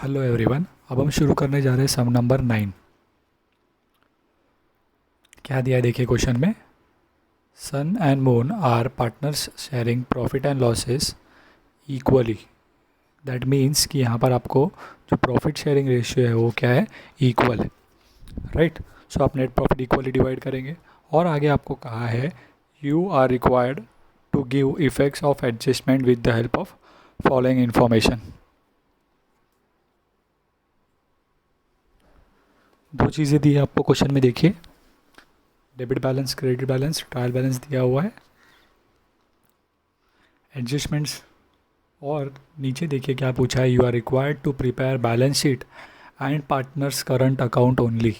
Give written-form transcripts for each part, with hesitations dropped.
Hello everyone. अब हम शुरू करने जा रहे हैं सम नंबर 9। क्या दिया है देखिए क्वेश्चन में। Sun and Moon are partners sharing profit and losses equally. That means कि यहाँ पर आपको जो प्रॉफिट शेयरिंग रेशियो है वो क्या है, इक्वल है, राइट। सो आप नेट प्रॉफिट इक्वली डिवाइड करेंगे। और आगे आपको कहा है you are required to give effects of adjustment with the help of following information. दो चीज़ें दी है आपको क्वेश्चन में, देखिए debit balance, credit balance, trial balance दिया हुआ है, एडजस्टमेंट्स। और नीचे देखिए क्या पूछा है, you are required to prepare balance sheet and partners current account only.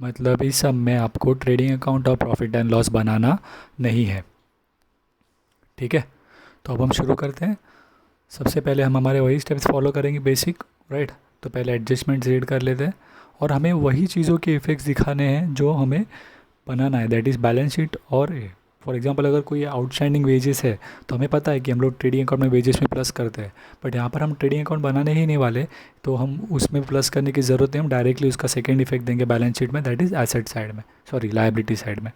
मतलब इस सब में आपको ट्रेडिंग अकाउंट और प्रॉफिट एंड लॉस बनाना नहीं है, ठीक है। तो अब हम शुरू करते हैं। सबसे पहले हम हमारे वही स्टेप्स फॉलो करेंगे बेसिक, राइट। तो पहले एडजस्टमेंट्स रीड कर लेते हैं और हमें वही चीज़ों के इफ़ेक्ट्स दिखाने हैं जो हमें बनाना है, दैट इज़ बैलेंस शीट। और फॉर एग्जांपल अगर कोई आउटस्टैंडिंग वेजेस है तो हमें पता है कि हम लोग ट्रेडिंग अकाउंट में वेजेस में प्लस करते हैं, बट यहाँ पर हम ट्रेडिंग अकाउंट बनाने ही नहीं वाले, तो हम उसमें प्लस करने की ज़रूरत नहीं, हम डायरेक्टली उसका सेकेंड इफेक्ट देंगे बैलेंस शीट में, दैट इज़ एसेट साइड में, सॉरी लायबिलिटी साइड में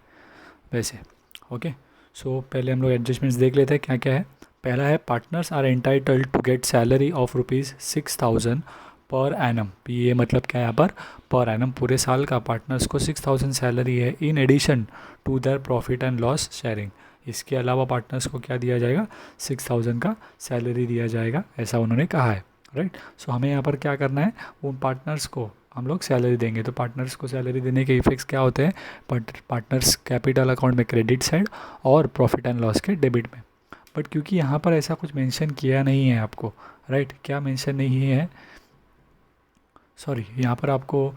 वैसे। ओके, सो पहले हम लोग एडजस्टमेंट्स देख लेते हैं क्या क्या है। पहला है partners are entitled to get salary of ₹6,000 per annum. ये मतलब क्या है यहाँ पर एनम पूरे साल का पार्टनर्स को 6,000 सैलरी है, in addition to their profit and loss sharing. इसके अलावा पार्टनर्स को क्या दिया जाएगा, 6,000 का सैलरी दिया जाएगा, ऐसा उन्होंने कहा है, राइट। सो हमें यहाँ पर क्या करना है, उन पार्टनर्स को हम लोग सैलरी देंगे। तो पार्टनर्स को सैलरी देने के इफेक्ट्स क्या होते हैं, पार्टनर्स कैपिटल अकाउंट में क्रेडिट साइड और प्रॉफिट एंड लॉस के डेबिट में। बट क्योंकि यहाँ पर ऐसा कुछ मेंशन किया नहीं है आपको, राइट, क्या मेंशन नहीं है, सॉरी यहाँ पर आपको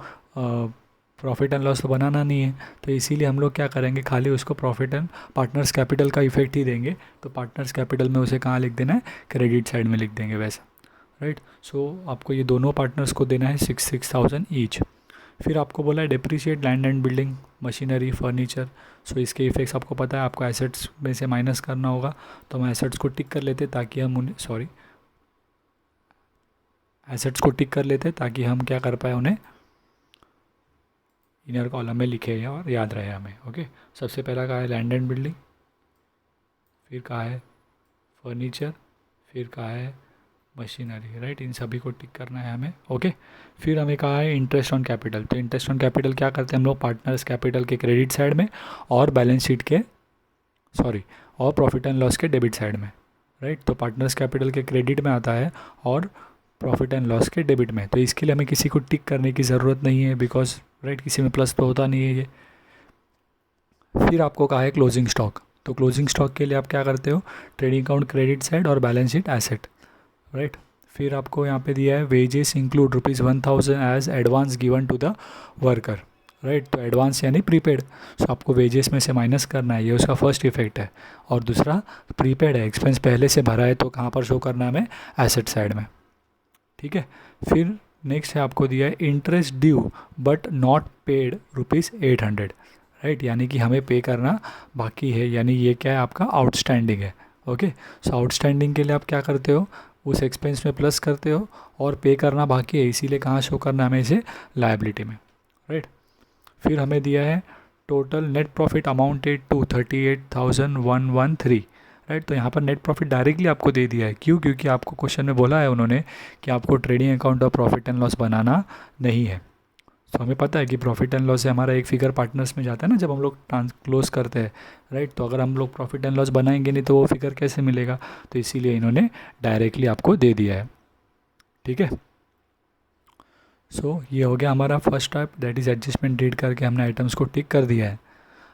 प्रॉफिट एंड लॉस तो बनाना नहीं है, तो इसीलिए हम लोग क्या करेंगे, खाली उसको प्रॉफिट एंड पार्टनर्स कैपिटल का इफेक्ट ही देंगे। तो पार्टनर्स कैपिटल में उसे कहाँ लिख देना है, क्रेडिट साइड में लिख देंगे वैसा, राइट। सो आपको ये दोनों पार्टनर्स को देना है 6,000 ईच। फिर आपको बोला है depreciate land and building, machinery, furniture. So इसके इफेक्ट्स आपको पता है, आपको एसेट्स में से माइनस करना होगा, तो हम एसेट्स को टिक कर लेते ताकि हम उन्हें, सॉरी, एसेट्स को टिक कर लेते ताकि हम क्या कर पाए, उन्हें इनर कॉलम में लिखे और याद रहे हमें। ओके, सबसे पहला कहा है लैंड एंड बिल्डिंग, फिर कहा है फर्नीचर, फिर कहा है मशीनरी, राइट। इन सभी को टिक करना है हमें। ओके, फिर हमें कहा है इंटरेस्ट ऑन कैपिटल। तो इंटरेस्ट ऑन कैपिटल क्या करते हैं हम लोग, पार्टनर्स कैपिटल के क्रेडिट साइड में और बैलेंस शीट के, सॉरी, और प्रॉफिट एंड लॉस के डेबिट साइड में, राइट। तो पार्टनर्स कैपिटल के क्रेडिट में आता है और प्रॉफिट एंड लॉस के डेबिट में। तो इसके लिए हमें किसी को टिक करने की ज़रूरत नहीं है, बिकॉज राइट किसी में प्लस तो होता नहीं है ये। फिर आपको कहा है क्लोजिंग स्टॉक। तो क्लोजिंग स्टॉक के लिए आप क्या करते हो, ट्रेडिंग अकाउंट क्रेडिट साइड और बैलेंस शीट एसेट, राइट। फिर आपको यहाँ पे दिया है wages include ₹1,000 as advance given to the worker, right. तो एडवांस यानी प्रीपेड, सो आपको वेजेस में से माइनस करना है, ये उसका फर्स्ट इफेक्ट है। और दूसरा प्रीपेड है, एक्सपेंस पहले से भरा है, तो कहाँ पर शो करना है हमें, एसेट साइड में, ठीक है। फिर नेक्स्ट है आपको दिया है interest due but not paid ₹800, right, यानी कि हमें पे करना बाकी है, यानी ये क्या है, आपका आउटस्टैंडिंग है। ओके, सो आउटस्टैंडिंग के लिए आप क्या करते हो, उस एक्सपेंस में प्लस करते हो और पे करना बाकी है, इसीलिए कहाँ शो करना हमें इसे, लायबिलिटी में, राइट। फिर हमें दिया है total net profit amounted to 38,113, right. तो यहाँ पर नेट प्रॉफिट डायरेक्टली आपको दे दिया है, क्यों, क्योंकि आपको क्वेश्चन में बोला है उन्होंने कि आपको ट्रेडिंग अकाउंट और प्रॉफिट एंड लॉस बनाना नहीं है। तो हमें पता है कि प्रॉफिट एंड लॉस से हमारा एक फिगर पार्टनर्स में जाता है ना, जब हम लोग क्लोज करते हैं, राइट। तो अगर हम लोग प्रॉफिट एंड लॉस बनाएंगे नहीं तो वो फिगर कैसे मिलेगा, तो इसीलिए इन्होंने डायरेक्टली आपको दे दिया है, ठीक है। सो ये हो गया हमारा first step, that is adjustment read करके हमने आइटम्स को टिक कर दिया है।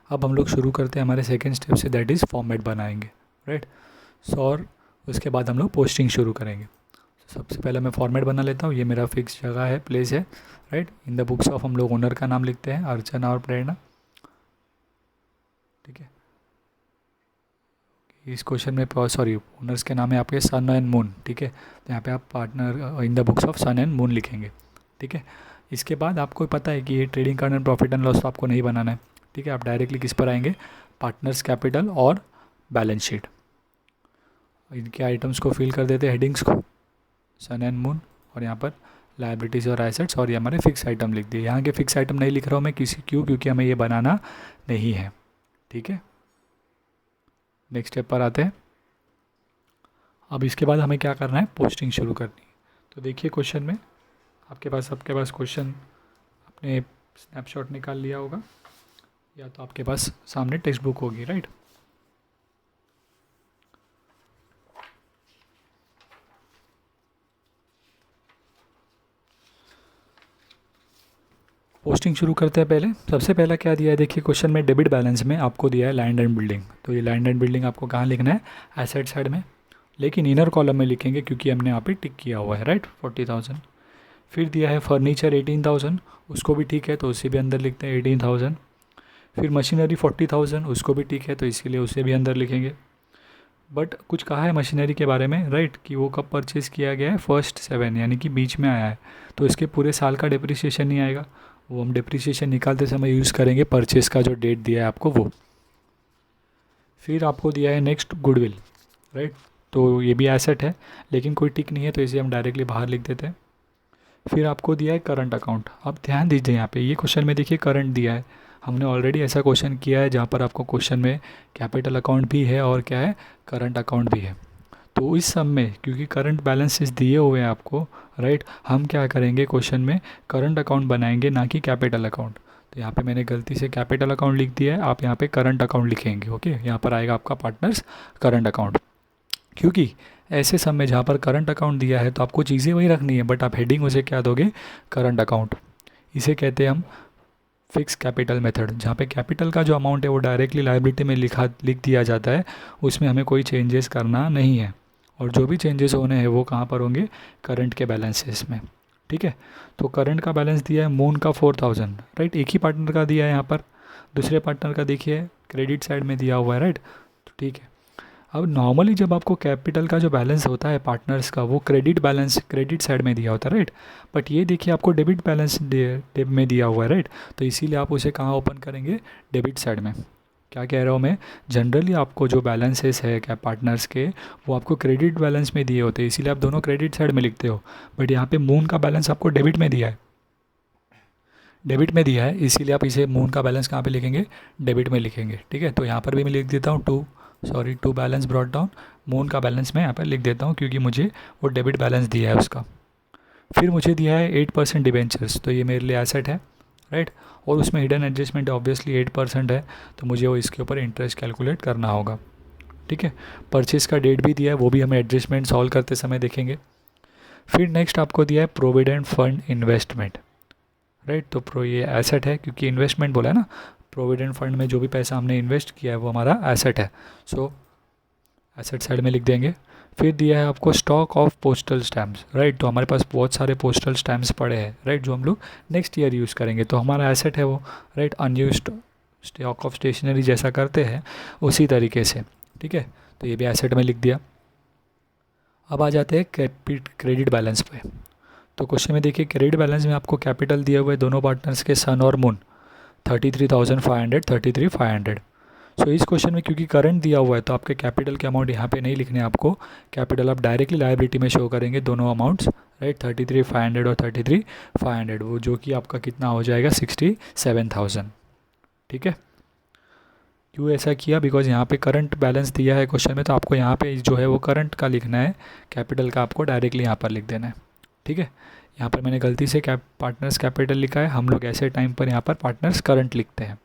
अब हम लोग शुरू करते हैं हमारे सेकेंड स्टेप से, दैट इज़ फॉर्मेट बनाएंगे, राइट। सो और उसके बाद हम लोग पोस्टिंग शुरू करेंगे। सबसे पहले मैं फॉर्मेट बना लेता हूँ, ये मेरा फिक्स जगह है, प्लेस है, right. In the books of हम लोग ओनर का नाम लिखते हैं, अर्चना और प्रेरणा, ठीक है। इस क्वेश्चन में सॉरी ओनर्स के नाम है आपके सन एंड मून, ठीक है। तो यहाँ पे आप partner in the books of sun and moon लिखेंगे, ठीक है। इसके बाद आपको पता है कि ये trading card and profit and loss तो आपको नहीं बनाना है, ठीक है। आप डायरेक्टली किस पर आएंगे, पार्टनर्स कैपिटल और बैलेंस शीट। इनके आइटम्स को फिल कर देते हैं, हेडिंग्स को, सन एंड मून, और यहाँ पर लाइबिलिटीज़ और एसेट्स, और ये हमारे फिक्स आइटम लिख दिए। यहाँ के फिक्स आइटम नहीं लिख रहा हूँ मैं क्योंकि हमें ये बनाना नहीं है। ठीक है, नेक्स्ट स्टेप पर आते हैं। अब इसके बाद हमें क्या करना है, पोस्टिंग शुरू करनी है। तो देखिए क्वेश्चन में आपके पास क्वेश्चन आपने स्नैपशॉट निकाल लिया होगा, या तो आपके पास सामने टेक्स्ट बुक होगी, राइट। पोस्टिंग शुरू करते हैं। पहले सबसे पहला क्या दिया है, देखिए क्वेश्चन में डेबिट बैलेंस में आपको दिया है लैंड एंड बिल्डिंग। तो ये लैंड एंड बिल्डिंग आपको कहाँ लिखना है, एसेट साइड में, लेकिन इनर कॉलम में लिखेंगे क्योंकि हमने यहाँ पे टिक किया हुआ है, राइट, 40,000। फिर दिया है फर्नीचर 18,000, उसको भी ठीक है तो उसे भी अंदर लिखते हैं 18,000। फिर मशीनरी 40,000, उसको भी ठीक है तो इसीलिए उसे भी अंदर लिखेंगे। बट कुछ कहा है मशीनरी के बारे में, राइट, कि वो कब परचेज़ किया गया है, फर्स्ट 7 यानी कि बीच में आया है, तो इसके पूरे साल का डिप्रिसिएशन नहीं आएगा, वो हम डिप्रिसिएशन निकालते समय यूज़ करेंगे परचेज़ का जो डेट दिया है आपको वो। फिर आपको दिया है नेक्स्ट गुडविल, राइट, तो ये भी एसेट है लेकिन कोई टिक नहीं है तो इसे हम डायरेक्टली बाहर लिख देते हैं। फिर आपको दिया है करंट अकाउंट। अब ध्यान दीजिए यहाँ पे, ये क्वेश्चन में देखिए करंट दिया है, हमने ऑलरेडी ऐसा क्वेश्चन किया है जहाँ पर आपको क्वेश्चन में कैपिटल अकाउंट भी है और क्या है, करंट अकाउंट भी है। तो इस सब में क्योंकि करंट बैलेंसेस दिए हुए हैं आपको, राइट, हम क्या करेंगे क्वेश्चन में करंट अकाउंट बनाएंगे ना कि कैपिटल अकाउंट। तो यहाँ पे मैंने गलती से कैपिटल अकाउंट लिख दिया है, आप यहाँ पे करंट अकाउंट लिखेंगे। ओके, यहाँ पर आएगा आपका पार्टनर्स करंट अकाउंट, क्योंकि ऐसे सब में जहाँ पर करंट अकाउंट दिया है तो आपको चीज़ें वही रखनी है, बट आप हेडिंग उसे क्या दोगे, करंट अकाउंट। इसे कहते हैं हम फिक्स कैपिटल मेथड, जहाँ पे कैपिटल का जो अमाउंट है वो डायरेक्टली लायबिलिटी में लिख दिया जाता है, उसमें हमें कोई चेंजेस करना नहीं है, और जो भी चेंजेस होने हैं वो कहाँ पर होंगे, करंट के बैलेंसेस में। ठीक है, तो करंट का बैलेंस दिया है मून का 4,000, राइट, एक ही पार्टनर का दिया है यहाँ पर, दूसरे पार्टनर का देखिए क्रेडिट साइड में दिया हुआ है, राइट। तो ठीक है, अब नॉर्मली जब आपको कैपिटल का जो बैलेंस होता है पार्टनर्स का वो क्रेडिट बैलेंस क्रेडिट साइड में दिया होता है, राइट, बट ये देखिए आपको डेबिट बैलेंस डेब में दिया हुआ है, राइट, तो इसीलिए आप उसे कहाँ ओपन करेंगे, डेबिट साइड में। क्या कह रहा हूँ मैं, जनरली आपको जो बैलेंसेस है क्या पार्टनर्स के वो आपको क्रेडिट बैलेंस में दिए होते हैं, इसीलिए आप दोनों क्रेडिट साइड में लिखते हो, बट यहाँ पे मून का बैलेंस आपको डेबिट में दिया है, डेबिट में दिया है, इसीलिए आप इसे मून का बैलेंस कहाँ पे लिखेंगे, डेबिट में लिखेंगे। ठीक है, तो यहाँ पर भी मैं लिख देता हूँ to balance brought down, moon का बैलेंस मैं यहाँ पर लिख देता हूँ क्योंकि मुझे वो डेबिट बैलेंस दिया है उसका। फिर मुझे दिया है 8% डिबेंचर्स, तो ये मेरे लिए एसेट है, राइट, और उसमें हिडन एडजस्टमेंट ऑब्वियसली 8% है, तो मुझे वो इसके ऊपर इंटरेस्ट कैलकुलेट करना होगा। ठीक है, परचेज़ का डेट भी दिया है, वो भी हमें एडजस्टमेंट सॉल्व करते समय देखेंगे। फिर नेक्स्ट आपको दिया है प्रोविडेंट फंड इन्वेस्टमेंट, राइट, तो प्रो ये एसेट है क्योंकि इन्वेस्टमेंट बोला है ना, प्रोविडेंट फंड में जो भी पैसा हमने इन्वेस्ट किया है वो हमारा एसेट है, सो एसेट साइड में लिख देंगे। फिर दिया है आपको stock of postal stamps, right, तो हमारे पास बहुत सारे पोस्टल स्टैम्प्स पड़े हैं, राइट, जो हम लोग नेक्स्ट ईयर यूज़ करेंगे, तो हमारा एसेट है वो, right, unused stock of stationery जैसा करते हैं उसी तरीके से। ठीक है, तो ये भी एसेट में लिख दिया। अब आ जाते हैं क्रेडिट बैलेंस पे। तो क्वेश्चन में देखिए क्रेडिट बैलेंस में आपको कैपिटल दिए हुए दोनों पार्टनर्स के सन और मून 33,500 33,500। सो इस क्वेश्चन में क्योंकि करंट दिया हुआ है तो आपके कैपिटल के अमाउंट यहाँ पे नहीं लिखने आपको, कैपिटल आप डायरेक्टली लायबिलिटी में शो करेंगे दोनों अमाउंट्स, राइट, 33,500 और 33,500, वो जो कि आपका कितना हो जाएगा 67,000। ठीक है, क्यों ऐसा किया, बिकॉज यहाँ पे करंट बैलेंस दिया है क्वेश्चन में, तो आपको यहाँ पे जो है वो करंट का लिखना है, कैपिटल का आपको डायरेक्टली यहाँ पर लिख देना है। ठीक है, यहाँ पर मैंने गलती से पार्टनर्स कैपिटल लिखा है, हम लोग ऐसे टाइम पर यहाँ पर पार्टनर्स करंट लिखते हैं।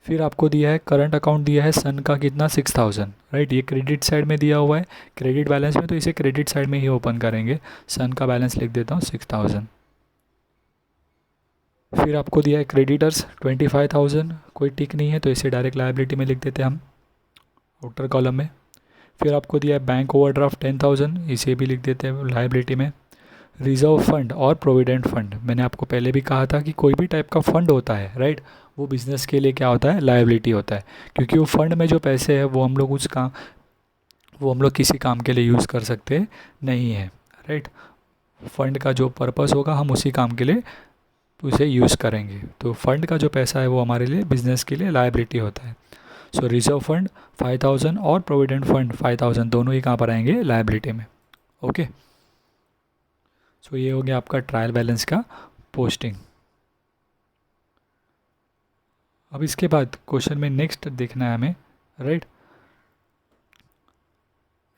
फिर आपको दिया है करंट अकाउंट दिया है सन का कितना 6,000, राइट, ये क्रेडिट साइड में दिया हुआ है, क्रेडिट बैलेंस में, तो इसे क्रेडिट साइड में ही ओपन करेंगे, सन का बैलेंस लिख देता हूँ 6,000। फिर आपको दिया है क्रेडिटर्स 25,000, कोई टिक नहीं है तो इसे डायरेक्ट लायबिलिटी में लिख देते हैं हम आउटर कॉलम में। फिर आपको दिया है बैंक ओवरड्राफ्ट 10,000, इसे भी लिख देते हैं लायबिलिटी में। रिजर्व फंड और प्रोविडेंट फंड, मैंने आपको पहले भी कहा था कि कोई भी टाइप का फंड होता है, राइट, वो बिज़नेस के लिए क्या होता है, लायबिलिटी होता है, क्योंकि वो फंड में जो पैसे है वो हम लोग किसी काम के लिए यूज़ कर सकते नहीं है, राइट, फंड का जो पर्पस होगा हम उसी काम के लिए उसे यूज़ करेंगे, तो फंड का जो पैसा है वो हमारे लिए बिज़नेस के लिए लायबिलिटी होता है। सो रिजर्व फंड 5,000 और प्रोविडेंट फंड 5,000 दोनों ही कहाँ पर आएंगे, लायबिलिटी में। ओके, सो ये हो गया आपका ट्रायल बैलेंस का पोस्टिंग। अब इसके बाद क्वेश्चन में नेक्स्ट देखना है हमें, राइट,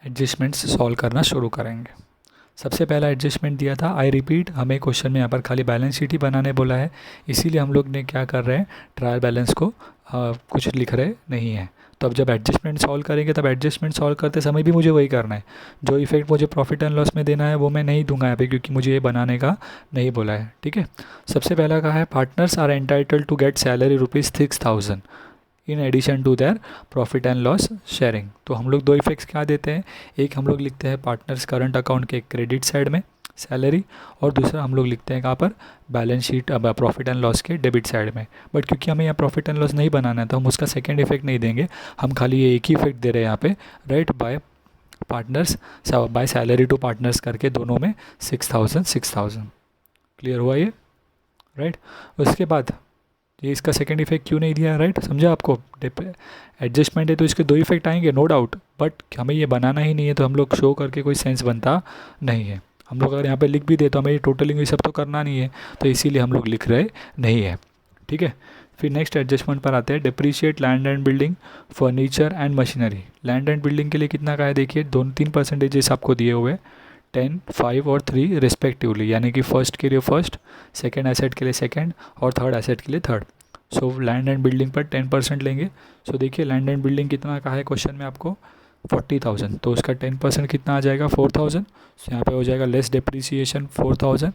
एडजस्टमेंट्स सॉल्व करना शुरू करेंगे। सबसे पहला एडजस्टमेंट दिया था, आई रिपीट, हमें क्वेश्चन में यहाँ पर खाली बैलेंस शीट ही बनाने बोला है, इसीलिए हम लोग ने क्या कर रहे हैं, ट्रायल बैलेंस को कुछ लिख रहे नहीं हैं। तो अब जब एडजस्टमेंट सॉल्व करेंगे तब एडजस्टमेंट सॉल्व करते समय भी मुझे वही करना है, जो इफेक्ट मुझे प्रॉफिट एंड लॉस में देना है वो मैं नहीं दूंगा यहाँ पे, क्योंकि मुझे ये बनाने का नहीं बोला है। ठीक है, सबसे पहला कहा है partners are entitled to get salary ₹6,000 in addition to their profit and loss sharing. तो हम लोग दो इफेक्ट्स क्या देते हैं, एक हम लोग लिखते हैं पार्टनर्स करंट अकाउंट के क्रेडिट साइड में सैलरी, और दूसरा हम लोग लिखते हैं कहाँ पर, balance sheet profit and loss के डेबिट साइड में। बट क्योंकि हमें यहाँ प्रॉफिट एंड लॉस नहीं बनाना है तो हम उसका सेकेंड इफेक्ट नहीं देंगे, हम खाली ये एक ही इफेक्ट दे रहे हैं यहाँ पे, right, by partners, by salary to partners करके दोनों में 6,000। क्लियर हुआ ये, राइट। उसके बाद ये इसका सेकंड इफेक्ट क्यों नहीं दिया, राइट, समझा आपको, एडजस्टमेंट है तो इसके दो इफेक्ट आएंगे नो डाउट, बट हमें ये बनाना ही नहीं है तो हम लोग शो करके कोई सेंस बनता नहीं है। हम लोग अगर यहाँ पे लिख भी दे तो हमें ये टोटलिंग ये सब तो करना नहीं है, तो इसीलिए हम लोग लिख रहे नहीं है। ठीक है, फिर नेक्स्ट एडजस्टमेंट पर आते हैं, depreciate land and building, furniture and machinery. Land and building के लिए कितना का है, देखिए 2-3% आपको दिए हुए, 10, 5 और 3 रिस्पेक्टिवली, यानी कि फर्स्ट के लिए फर्स्ट, सेकेंड एसेट के लिए सेकेंड और थर्ड एसेट के लिए third. So land and building पर 10% लेंगे। सो देखिए लैंड एंड बिल्डिंग कितना का है क्वेश्चन में आपको, 40,000, तो उसका 10% कितना आ जाएगा, 4,000। सो यहाँ पे हो जाएगा लेस डिप्रिसिएशन 4,000,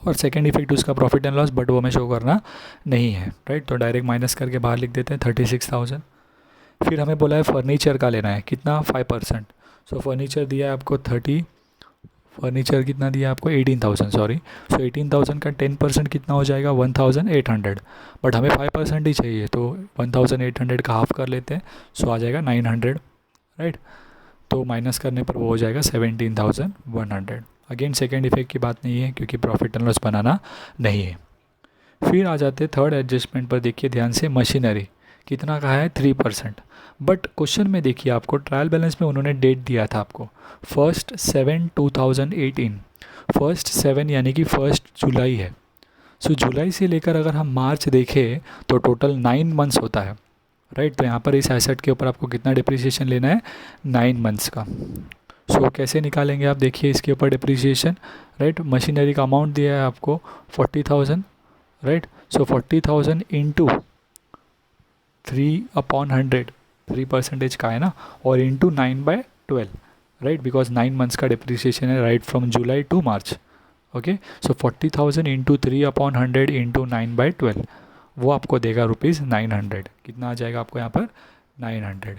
और सेकेंड इफेक्ट उसका प्रॉफिट एंड लॉस, बट वो हमें शो करना नहीं है, राइट, तो डायरेक्ट माइनस करके बाहर लिख देते हैं 36,000। फिर हमें बोला है फर्नीचर का लेना है, कितना, 5%। सो फर्नीचर दिया है आपको 30, फर्नीचर कितना दिया आपको, 18,000, सॉरी। सो 18,000 का 10% कितना हो जाएगा, 1,800, बट हमें 5% ही चाहिए, तो 1,800 का हाफ कर लेते हैं, सो आ जाएगा 900, राइट। तो माइनस करने पर वो हो जाएगा 17,100। अगेन सेकेंड इफेक्ट की बात नहीं है क्योंकि प्रॉफिट एंड लॉस बनाना नहीं है। फिर आ जाते हैं थर्ड एडजस्टमेंट पर, देखिए ध्यान से, मशीनरी कितना का है, 3%। बट क्वेश्चन में देखिए आपको ट्रायल बैलेंस में उन्होंने डेट दिया था आपको 1/7/2018, 1/7 यानी कि 1 जुलाई है। सो जुलाई से लेकर अगर हम मार्च देखें तो टोटल 9 मंथ्स होता है, राइट। तो यहाँ पर इस एसेट के ऊपर आपको कितना डिप्रिसिएशन लेना है, 9 मंथ्स का। सो कैसे निकालेंगे आप, देखिए इसके ऊपर डिप्रिसिएशन, राइट, मशीनरी का अमाउंट दिया है आपको 40,000, राइट। सो 40,000 इंटू 3/100, 3% का है ना, और इंटू 9/12, राइट, बिकॉज 9 मंथ्स का डिप्रिसिएशन है, right, from July to March. Okay, so 40,000 into 3/100 into 9/12, वो आपको देगा ₹900। कितना आ जाएगा आपको यहाँ पर, 900,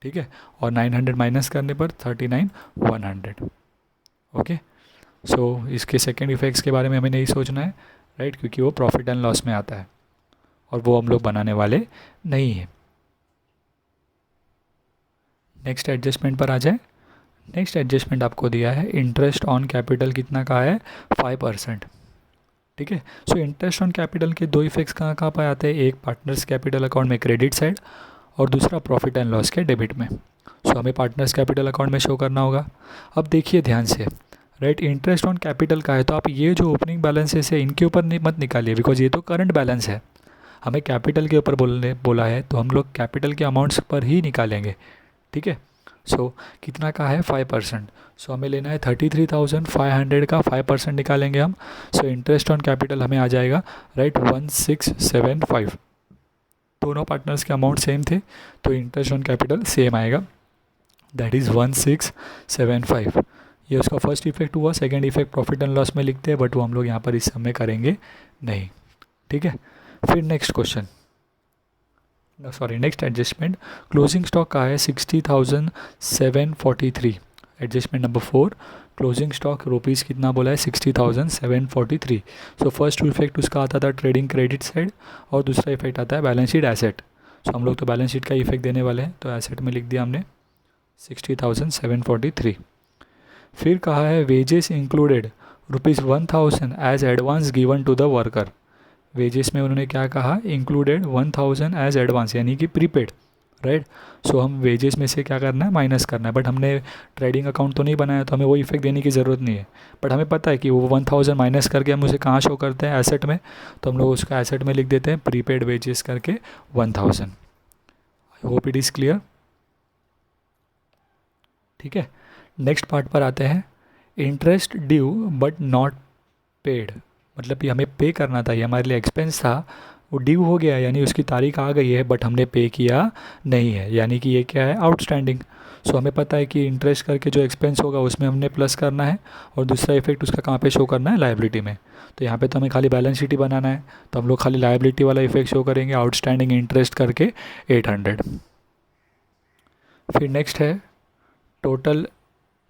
ठीक है, और 900 माइनस करने पर 39,100। ओके, सो इसके सेकेंड इफेक्ट्स के बारे में हमें नहीं सोचना है, राइट, क्योंकि वो प्रॉफिट एंड लॉस में आता है और वो हम लोग बनाने वाले नहीं हैं। नेक्स्ट एडजस्टमेंट पर आ जाए। नेक्स्ट एडजस्टमेंट आपको दिया है इंटरेस्ट ऑन कैपिटल, कितना का है, 5%, ठीक है। सो इंटरेस्ट ऑन कैपिटल के दो इफेक्ट्स कहाँ कहाँ पर आते हैं, एक पार्टनर्स कैपिटल अकाउंट में क्रेडिट साइड और दूसरा प्रॉफिट एंड लॉस के डेबिट में। सो हमें पार्टनर्स कैपिटल अकाउंट में शो करना होगा। अब देखिए ध्यान से, राइट, इंटरेस्ट ऑन कैपिटल का है तो आप ये जो ओपनिंग बैलेंसेस है इनके ऊपर नहीं मत निकालिए, बिकॉज ये तो करंट बैलेंस है, हमें कैपिटल के ऊपर बोला है तो हम लोग कैपिटल के अमाउंट्स पर ही निकालेंगे, ठीक है। सो कितना का है, 5%। सो हमें लेना है 33,500 का 5% निकालेंगे हम। सो इंटरेस्ट ऑन कैपिटल हमें आ जाएगा, राइट, 1675। दोनों पार्टनर्स के अमाउंट सेम थे तो इंटरेस्ट ऑन कैपिटल सेम आएगा, दैट इज़ 1675। ये उसका फर्स्ट इफेक्ट हुआ। Second effect profit and loss में लिखते हैं, बट वो हम लोग यहाँ पर इस समय करेंगे नहीं, ठीक है। फिर next question, sorry next adjustment, closing stock का है 60,743। Adjustment number 4, closing stock rupees कितना बोला है, 60,743। सो फर्स्ट इफेक्ट उसका आता था ट्रेडिंग क्रेडिट साइड और दूसरा इफेक्ट आता है बैलेंस शीट एसेट। सो हम लोग तो बैलेंस शीट का इफेक्ट देने वाले हैं, तो एसेट में लिख दिया हमने 60,743। फिर कहा है wages included ₹1,000 as advance given to the worker. Wages में उन्होंने क्या कहा, इंक्लूडेड 1,000 एज एडवांस, यानी कि प्रीपेड, राइट। सो हम वेजेस में से क्या करना है, माइनस करना है, बट हमने ट्रेडिंग अकाउंट तो नहीं बनाया तो हमें वो इफेक्ट देने की ज़रूरत नहीं है। बट हमें पता है कि वो 1000 माइनस करके हम उसे कहाँ शो करते हैं, एसेट में। तो हम लोग उसका एसेट में लिख देते हैं प्रीपेड वेजेस करके 1000। I hope it is clear. ठीक है, नेक्स्ट पार्ट पर आते हैं। Interest due but not paid, मतलब कि हमें पे करना था, ये हमारे लिए एक्सपेंस था, वो ड्यू हो गया यानी उसकी तारीख आ गई है बट हमने पे किया नहीं है, यानी कि ये क्या है, आउटस्टैंडिंग। सो हमें पता है कि इंटरेस्ट करके जो एक्सपेंस होगा उसमें हमने प्लस करना है, और दूसरा इफेक्ट उसका कहाँ पे शो करना है, लायबिलिटी में। तो यहाँ पे तो हमें खाली बैलेंस शीट ही बनाना है, तो हम लोग खाली लायबिलिटी वाला इफेक्ट शो करेंगे, आउटस्टैंडिंग इंटरेस्ट करके 800। फिर नेक्स्ट है total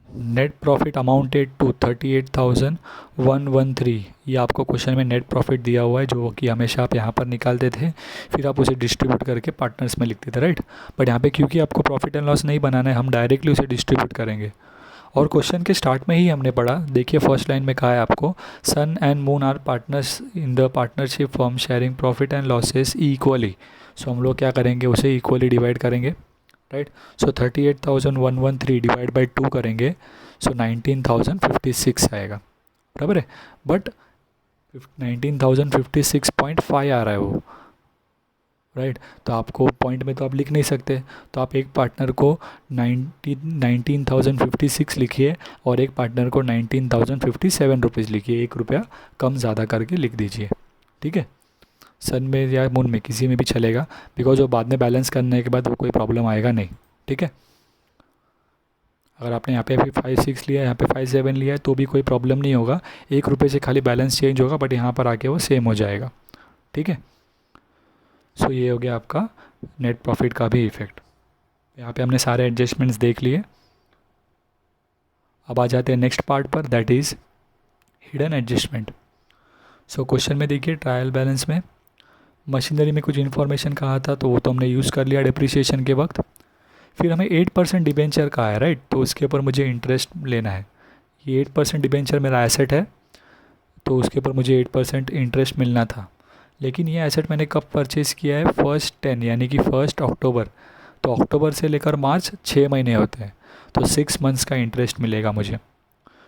net profit amounted to 38,113। ये आपको क्वेश्चन में नेट प्रॉफिट दिया हुआ है, जो कि हमेशा आप यहाँ पर निकालते थे, फिर आप उसे डिस्ट्रीब्यूट करके पार्टनर्स में लिखते थे, राइट। बट यहाँ पे क्योंकि आपको प्रॉफिट एंड लॉस नहीं बनाना है, हम डायरेक्टली उसे डिस्ट्रीब्यूट करेंगे। और क्वेश्चन के स्टार्ट में ही हमने पढ़ा, देखिए फर्स्ट लाइन में कहा है आपको, Sun and Moon are partners in the partnership form sharing profit and losses equally. So हम लोग क्या करेंगे, उसे इक्वली डिवाइड करेंगे, राइट। सो 38,113 डिवाइड बाई 2 करेंगे, सो 19,056 आएगा, बराबर है। बट 19,056.5 आ रहा है वो, राइट। तो आपको पॉइंट में तो आप लिख नहीं सकते, तो आप एक पार्टनर को 19,056 लिखिए और एक पार्टनर को 19,057 रुपीज़ लिखिए, 1 रुपया कम ज़्यादा करके लिख दीजिए, ठीक है। सन में या मून में किसी में भी चलेगा, बिकॉज वो बाद में बैलेंस करने के बाद वो कोई प्रॉब्लम आएगा नहीं, ठीक है। अगर आपने यहाँ पे भी 5-6 लिया, यहाँ पे 5-7 लिया है तो भी कोई प्रॉब्लम नहीं होगा, 1 रुपये से खाली बैलेंस चेंज होगा, बट यहाँ पर आके वो सेम हो जाएगा, ठीक है। सो ये हो गया आपका नेट प्रॉफिट का भी इफेक्ट। यहाँ पे हमने सारे एडजस्टमेंट्स देख लिए। अब आ जाते हैं नेक्स्ट पार्ट पर, that is hidden adjustment. So question में देखिए, ट्रायल बैलेंस में मशीनरी में कुछ इन्फॉर्मेशन कहा था, तो वो तो हमने यूज़ कर लिया डिप्रिसिएशन के वक्त। फिर हमें 8% डिबेंचर का है, राइट, तो उसके ऊपर मुझे इंटरेस्ट लेना है। ये 8% डिबेंचर मेरा एसेट है, तो उसके ऊपर मुझे 8% इंटरेस्ट मिलना था। लेकिन ये एसेट मैंने कब परचेज़ किया है, 1 यानी कि 1 अक्टूबर। तो अक्टूबर से लेकर मार्च 6 महीने होते हैं, तो 6 मंथ्स का इंटरेस्ट मिलेगा मुझे।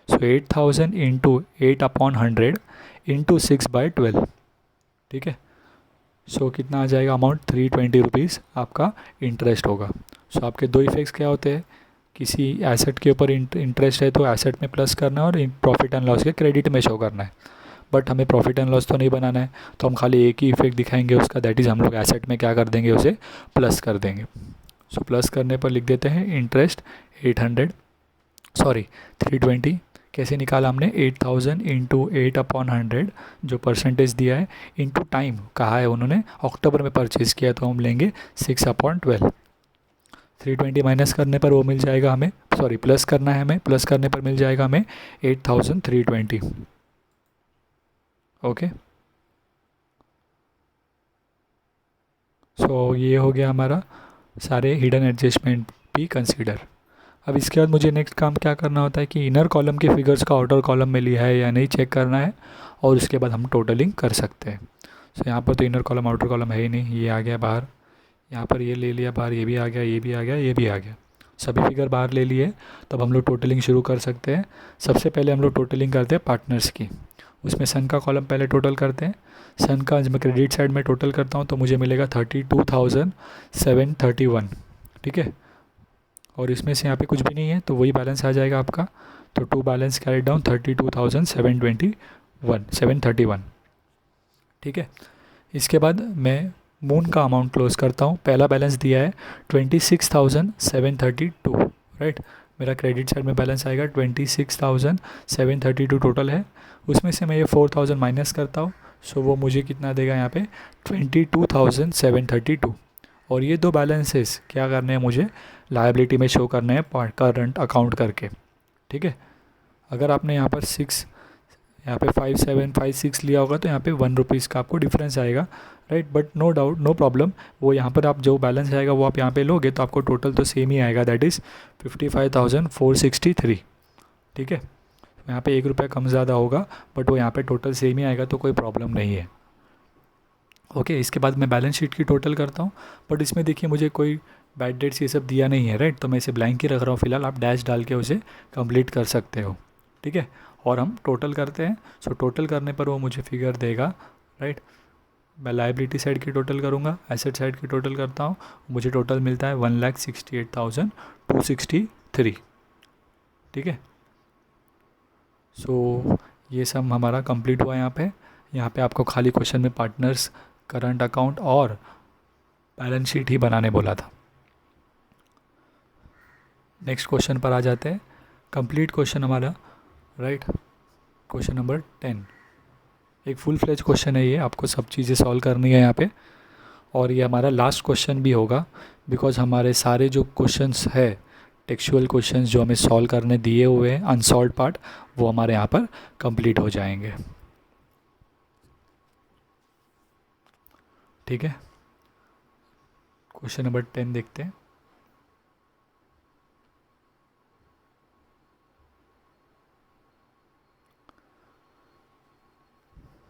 सो 8,000 इंटू 8/100 इंटू 6/12, ठीक है। सो कितना आ जाएगा अमाउंट, 320 रुपीज़ आपका इंटरेस्ट होगा। सो आपके दो इफेक्ट्स क्या होते हैं, किसी एसेट के ऊपर इंटरेस्ट है तो एसेट में प्लस करना है, और प्रॉफिट एंड लॉस के क्रेडिट में शो करना है। बट हमें प्रॉफिट एंड लॉस तो नहीं बनाना है, तो हम खाली एक ही इफेक्ट दिखाएंगे उसका, दैट इज़ हम लोग एसेट में क्या कर देंगे, उसे प्लस कर देंगे। सो प्लस करने पर लिख देते हैं इंटरेस्ट 320। कैसे निकाला हमने, 8,000 इंटू 8/100 जो परसेंटेज दिया है, इंटू टाइम कहा है उन्होंने, अक्टूबर में परचेज़ किया, तो हम लेंगे 6/12। 320 माइनस करने पर वो मिल जाएगा हमें, सॉरी प्लस करना है हमें, प्लस करने पर मिल जाएगा हमें 8,320। ओके, सो ये हो गया हमारा सारे हिडन एडजस्टमेंट भी कंसीडर। अब इसके बाद मुझे नेक्स्ट काम क्या करना होता है कि इनर कॉलम के फिगर्स का आउटर कॉलम में लिया है या नहीं चेक करना है, और उसके बाद हम टोटलिंग कर सकते हैं। सो यहाँ पर तो इनर कॉलम आउटर कॉलम है ही नहीं, ये आ गया बाहर, यहाँ पर ये ले लिया बाहर, ये भी आ गया, ये भी आ गया, ये भी आ गया, सभी फिगर बाहर ले लिए। तब हम लोग टोटलिंग शुरू कर सकते हैं। सबसे पहले हम लोग टोटलिंग करते हैं पार्टनर्स की, उसमें सन का कॉलम पहले टोटल करते हैं। सन का जब मैं क्रेडिट साइड में टोटल करता हूँ तो मुझे मिलेगा 32,731, ठीक है। और इसमें से यहाँ पे कुछ भी नहीं है, तो वही बैलेंस आ जाएगा आपका। तो टू बैलेंस कैरी डाउन 32,731, ठीक है। इसके बाद मैं मून का अमाउंट क्लोज करता हूँ। पहला बैलेंस दिया है 26,732, राइट। मेरा क्रेडिट साइड में बैलेंस आएगा 26,732 टोटल है। उसमें से मैं ये 4,000 माइनस करता हूँ, सो वो मुझे कितना देगा यहाँ पे 22,732। और ये दो बैलेंसेस क्या करने हैं मुझे, लायबिलिटी में शो करने हैं करंट अकाउंट करके, ठीक है। अगर आपने यहाँ पर 6, यहाँ पे 5,756 लिया होगा तो यहाँ पे 1 रुपीज़ का आपको डिफरेंस आएगा, right. But no doubt, no problem, वो यहाँ पर आप जो बैलेंस आएगा वो आप यहाँ पे लोगे तो आपको टोटल तो सेम ही आएगा, दैट इज़ 55,463, ठीक है। यहाँ पे 1 रुपया कम ज़्यादा होगा, बट वो यहाँ पे टोटल सेम ही आएगा, तो कोई प्रॉब्लम नहीं है। ओके, इसके बाद मैं बैलेंस शीट की टोटल करता हूँ, बट इसमें देखिए मुझे कोई बैड डेट्स ये सब दिया नहीं है, राइट, तो मैं इसे ब्लैंक ही रख रहा हूँ फिलहाल, आप डैश डाल के उसे कंप्लीट कर सकते हो, ठीक है। और हम टोटल करते हैं, सो टोटल करने पर वो मुझे फिगर देगा, राइट। मैं लाइबिलिटी साइड की टोटल करूँगा, एसेट साइड की टोटल करता हूँ, मुझे टोटल मिलता है 1,68,263, ठीक है। सो ये सब हमारा कंप्लीट हुआ यहाँ पे आपको खाली क्वेश्चन में पार्टनर्स, करंट अकाउंट और बैलेंस शीट ही बनाने बोला था। नेक्स्ट क्वेश्चन पर आ जाते हैं, कंप्लीट क्वेश्चन हमारा, राइट, क्वेश्चन नंबर 10। एक फुल फ्लेज क्वेश्चन है ये, आपको सब चीज़ें सॉल्व करनी है यहाँ पे, और ये हमारा लास्ट क्वेश्चन भी होगा, बिकॉज हमारे सारे जो क्वेश्चंस है, टेक्सचुअल क्वेश्चंस जो हमें सॉल्व करने दिए हुए हैं, अनसॉल्व पार्ट, वो हमारे यहाँ पर कंप्लीट हो जाएंगे, ठीक है। क्वेश्चन नंबर 10 देखते हैं।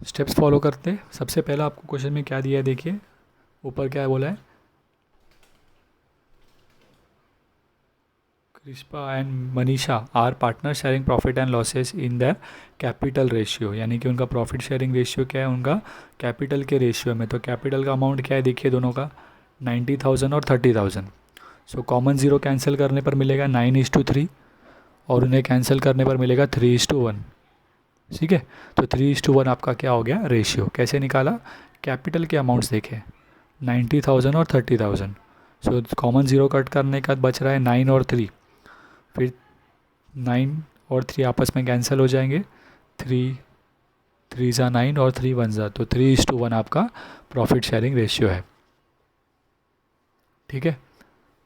स्टेप्स फॉलो करते हैं। सबसे पहला आपको क्वेश्चन में क्या दिया है, देखिए ऊपर क्या बोला है, कृष्पा and Manisha are partner sharing profit and losses in the capital ratio, यानी कि उनका प्रॉफिट शेयरिंग रेशियो क्या है, उनका कैपिटल के रेशियो में। तो कैपिटल का अमाउंट क्या है, देखिए दोनों का 90,000 और 30,000। सो कॉमन ज़ीरो कैंसिल करने पर मिलेगा 9:3, और उन्हें कैंसिल करने पर मिलेगा 3:1, ठीक है। तो 3:1 आपका क्या हो गया रेशियो। कैसे निकाला, कैपिटल के अमाउंट्स देखे 90,000 और 30,000। सो कॉमन ज़ीरो कट करने का बच रहा है 9 और 3, फिर 9 और 3 आपस में कैंसिल हो जाएंगे, 3 3 ज़ा 9 और 3 1 ज़ा, तो 3:1 आपका प्रॉफिट शेयरिंग रेशियो है, ठीक है।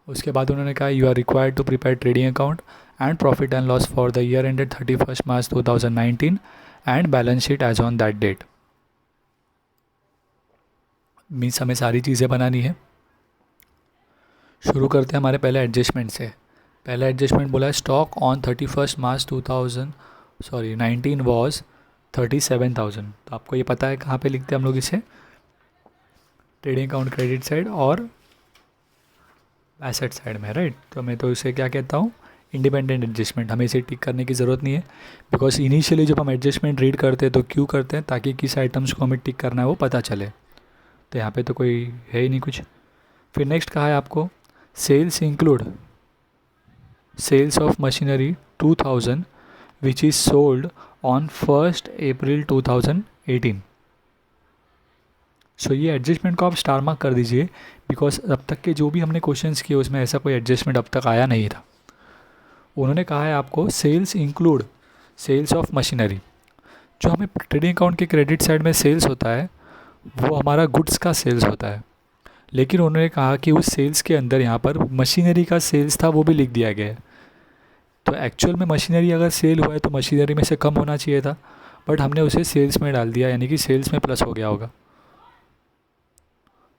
उसके बाद उन्होंने कहा you are required to prepare trading account and profit and loss for the year ended 31 March 2019 and balance sheet as on that date. Means हमें सारी चीज़ें बनानी है। शुरू करते हैं हमारे पहले एडजस्टमेंट से। पहला एडजस्टमेंट बोला है स्टॉक ऑन 31 मार्च 19 वॉज 37,000। तो आपको ये पता है कहाँ पे लिखते हैं हम लोग इसे, ट्रेडिंग अकाउंट क्रेडिट साइड और एसेट साइड में, राइट। तो मैं तो इसे क्या कहता हूँ, इंडिपेंडेंट एडजस्टमेंट। हमें इसे टिक करने की ज़रूरत नहीं है, बिकॉज इनिशियली जब हम एडजस्टमेंट रीड करते हैं तो क्यों करते हैं, ताकि किस आइटम्स को हमें टिक करना है वो पता चले। तो यहाँ पे तो कोई है ही नहीं कुछ। फिर नेक्स्ट कहा है आपको sales include sales of machinery 2000 which is sold on 1 April 2018। So ये एडजस्टमेंट को आप स्टार मार्क कर दीजिए, बिकॉज अब तक के जो भी हमने क्वेश्चंस किए उसमें ऐसा कोई एडजस्टमेंट अब तक आया नहीं था। उन्होंने कहा है आपको sales include sales of machinery. जो हमें ट्रेडिंग अकाउंट के क्रेडिट साइड में सेल्स होता है वो हमारा गुड्स का सेल्स होता है, लेकिन उन्होंने कहा कि उस सेल्स के अंदर यहाँ पर मशीनरी का सेल्स था वो भी लिख दिया गया है। तो एक्चुअल में मशीनरी अगर सेल हुआ है तो मशीनरी में से कम होना चाहिए था, बट हमने उसे सेल्स में डाल दिया, यानी कि सेल्स में प्लस हो गया होगा।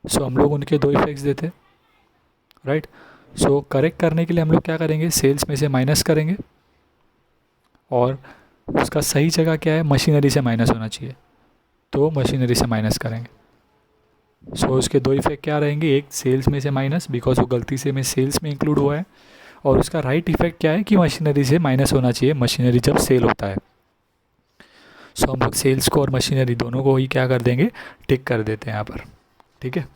सो हम लोग उनके दो इफेक्ट्स देते, राइट। सो करेक्ट करने के लिए हम लोग क्या करेंगे, सेल्स में से माइनस करेंगे, और उसका सही जगह क्या है, मशीनरी से माइनस होना चाहिए, तो मशीनरी से माइनस करेंगे। सो उसके दो इफेक्ट क्या रहेंगे, एक सेल्स में से माइनस, बिकॉज वो गलती से में सेल्स में इंक्लूड हुआ है, और उसका राइट इफेक्ट क्या है कि मशीनरी से माइनस होना चाहिए, मशीनरी जब सेल होता है। सो हम लोग सेल्स को और मशीनरी दोनों को ही क्या कर देंगे, टिक कर देते हैं यहाँ पर, ठीक है।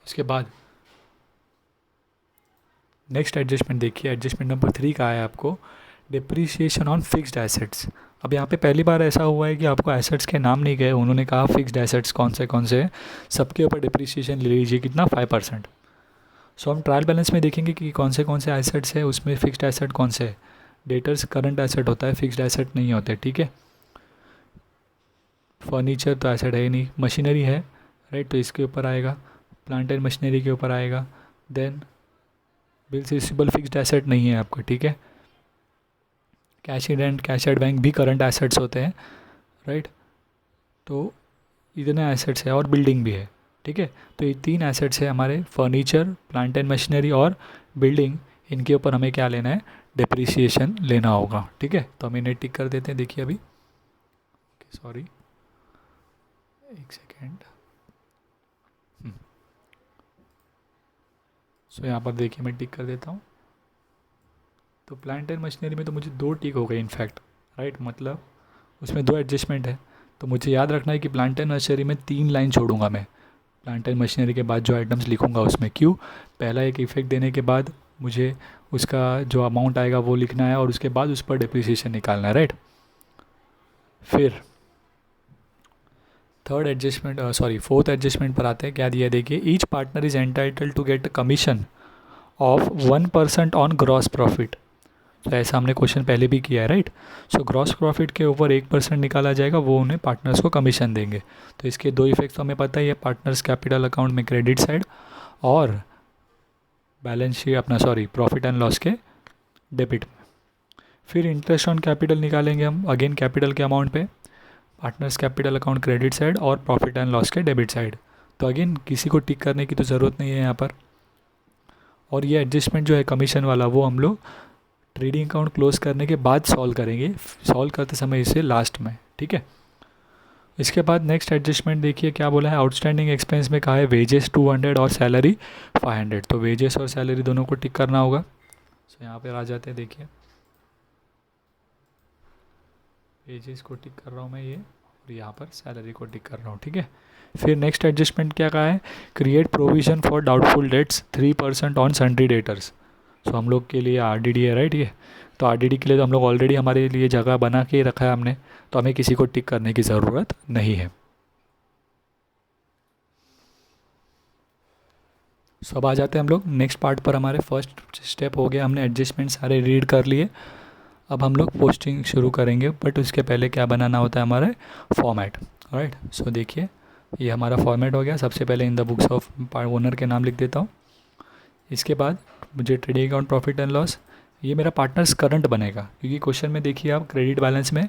उसके बाद नेक्स्ट एडजस्टमेंट देखिए, एडजस्टमेंट नंबर 3 का है आपको डिप्रिसिएशन ऑन फिक्स्ड एसेट्स। अब यहाँ पे पहली बार ऐसा हुआ है कि आपको एसेट्स के नाम नहीं गए, उन्होंने कहा फिक्स्ड एसेट्स कौन से हैं, सबके ऊपर डिप्रिसिएशन ले लीजिए, कितना 5%। सो हम ट्रायल बैलेंस में देखेंगे कि कौन से एसेट्स है, उसमें फिक्स्ड एसेट कौन से है। डेटर्स करंट एसेट होता है, फिक्स्ड एसेट नहीं होते, ठीक है। फर्नीचर तो एसेट है ही नहीं, मशीनरी है, राइट, तो इसके ऊपर आएगा, प्लांट एंड मशीनरी के ऊपर आएगा। Then bills receivable fixed asset नहीं है आपका, ठीक है। Cash in and cash at bank भी करंट एसेट्स होते हैं, राइट। तो इतने एसेट्स है और बिल्डिंग भी है, ठीक है। तो ये 3 एसेट्स है हमारे, फर्नीचर, प्लांट एंड मशीनरी और बिल्डिंग। इनके ऊपर हमें क्या लेना है, डिप्रिसिएशन लेना होगा, ठीक है। तो हम इन्हें टिक कर देते हैं, देखिए अभी, सॉरी एक सेकेंड। सो यहाँ पर देखिए मैं टिक कर देता हूँ। तो प्लांट एंड मशीनरी में तो मुझे 2 टिक हो गए इनफैक्ट, राइट, मतलब उसमें 2 एडजस्टमेंट है। तो मुझे याद रखना है कि प्लांट एंड मशीनरी में 3 लाइन छोड़ूंगा मैं, प्लांट एंड मशीनरी के बाद जो आइटम्स लिखूंगा उसमें। क्यों? पहला एक इफेक्ट देने के बाद मुझे उसका जो अमाउंट आएगा वो लिखना है और उसके बाद उस पर डिप्रिसिएशन निकालना है, राइट। फिर फोर्थ एडजस्टमेंट पर आते हैं। क्या दिया है देखिए, each partner is entitled to get commission of 1% on gross profit. तो ऐसा हमने क्वेश्चन पहले भी किया है, राइट। सो ग्रॉस प्रॉफिट के ऊपर 1% निकाला जाएगा, वो उन्हें पार्टनर्स को कमीशन देंगे। तो इसके 2 इफेक्ट्स तो हमें पता ही है, पार्टनर्स कैपिटल अकाउंट में क्रेडिट साइड और balance sheet profit and loss के डेबिट में। फिर इंटरेस्ट ऑन कैपिटल निकालेंगे हम, अगेन कैपिटल के अमाउंट पे, partners capital account credit side और प्रॉफिट एंड लॉस के डेबिट साइड। तो अगेन किसी को टिक करने की तो ज़रूरत नहीं है यहाँ पर। और ये एडजस्टमेंट जो है कमीशन वाला, वो हम लोग ट्रेडिंग अकाउंट क्लोज करने के बाद सॉल्व करेंगे, सॉल्व करते समय इसे लास्ट में, ठीक है। इसके बाद नेक्स्ट एडजस्टमेंट देखिए क्या बोला है, आउटस्टैंडिंग एक्सपेंस में कहा है वेजेस 200 और सैलरी 500। तो वेजेस और सैलरी दोनों को टिक करना होगा। सो यहाँ पर आ जाते हैं, देखिए वेजेस को टिक कर रहा हूँ मैं ये, और यहाँ पर सैलरी को टिक कर रहा हूँ, ठीक है। फिर नेक्स्ट एडजस्टमेंट क्या कहा है, create provision for doubtful debts 3% on sundry debtors. So हम लोग के लिए आरडीडी है, राइट ये। तो आरडीडी के लिए तो हम लोग ऑलरेडी हमारे लिए जगह बना के रखा है हमने, तो हमें किसी को टिक करने की ज़रूरत नहीं है। सो अब आ जाते हैं हम लोग नेक्स्ट पार्ट पर। हमारे फर्स्ट स्टेप हो गया, हमने एडजस्टमेंट सारे रीड कर लिए। अब हम लोग पोस्टिंग शुरू करेंगे, बट उसके पहले क्या बनाना होता है हमारे फॉर्मेट, राइट। सो देखिए ये हमारा फॉर्मेट हो गया। सबसे पहले इन द बुक्स ऑफ ओनर के नाम लिख देता हूँ। इसके बाद मुझे trading account profit and loss, ये मेरा पार्टनर्स करंट बनेगा, क्योंकि क्वेश्चन में देखिए आप क्रेडिट बैलेंस में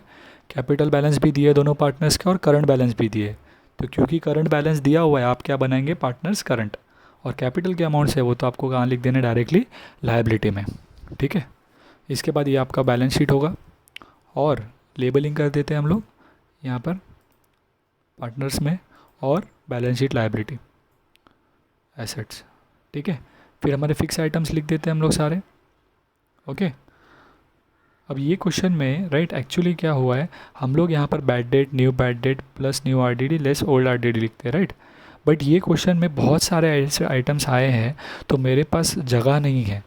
कैपिटल बैलेंस भी दिए दोनों पार्टनर्स के और करंट बैलेंस भी दिए। तो क्योंकि करंट बैलेंस दिया हुआ है, आप क्या बनाएंगे, पार्टनर्स करंट। और कैपिटल के अमाउंट से वो तो आपको कहाँ लिख देना, डायरेक्टली लायबिलिटी में, ठीक है। इसके बाद ये आपका बैलेंस शीट होगा और लेबलिंग कर देते हैं हम लोग यहाँ पर पार्टनर्स में और बैलेंस शीट लायबिलिटी एसेट्स, ठीक है। फिर हमारे फिक्स आइटम्स लिख देते हैं हम लोग सारे, ओके। अब ये क्वेश्चन में राइट एक्चुअली क्या हुआ है, हम लोग यहाँ पर bad debt, new bad debt plus new RDD less old RDD लिखते हैं, राइट। बट ये क्वेश्चन में बहुत सारे ऐसे आइटम्स आए हैं तो मेरे पास जगह नहीं है,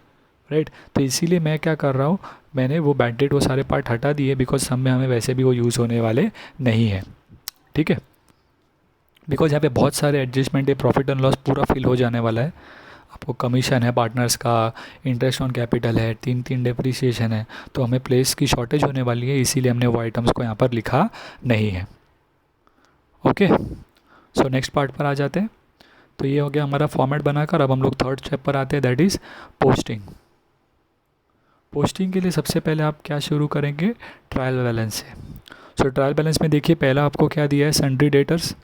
राइट। तो इसीलिए मैं क्या कर रहा हूँ, मैंने वो बैड डेट वो सारे पार्ट हटा दिए, बिकॉज सब में हमें वैसे भी वो यूज़ होने वाले नहीं है, ठीक है। बिकॉज यहाँ पे बहुत सारे एडजस्टमेंट है, प्रॉफिट एंड लॉस पूरा फिल हो जाने वाला है। आपको कमीशन है पार्टनर्स का, इंटरेस्ट ऑन कैपिटल है, 3 डेप्रिसिएशन है, तो हमें प्लेस की शॉर्टेज होने वाली है, इसीलिए हमने वो आइटम्स को यहाँ पर लिखा नहीं है, ओके। सो नेक्स्ट पार्ट पर आ जाते हैं। तो ये हो गया हमारा फॉर्मेट बनाकर। अब हम लोग थर्ड स्टेप पर आते हैं, दैट इज़ पोस्टिंग। पोस्टिंग के लिए सबसे पहले आप क्या शुरू करेंगे, ट्रायल बैलेंस से। सो ट्रायल बैलेंस में देखिए पहला आपको क्या दिया है, सन्ड्री डेटर्स।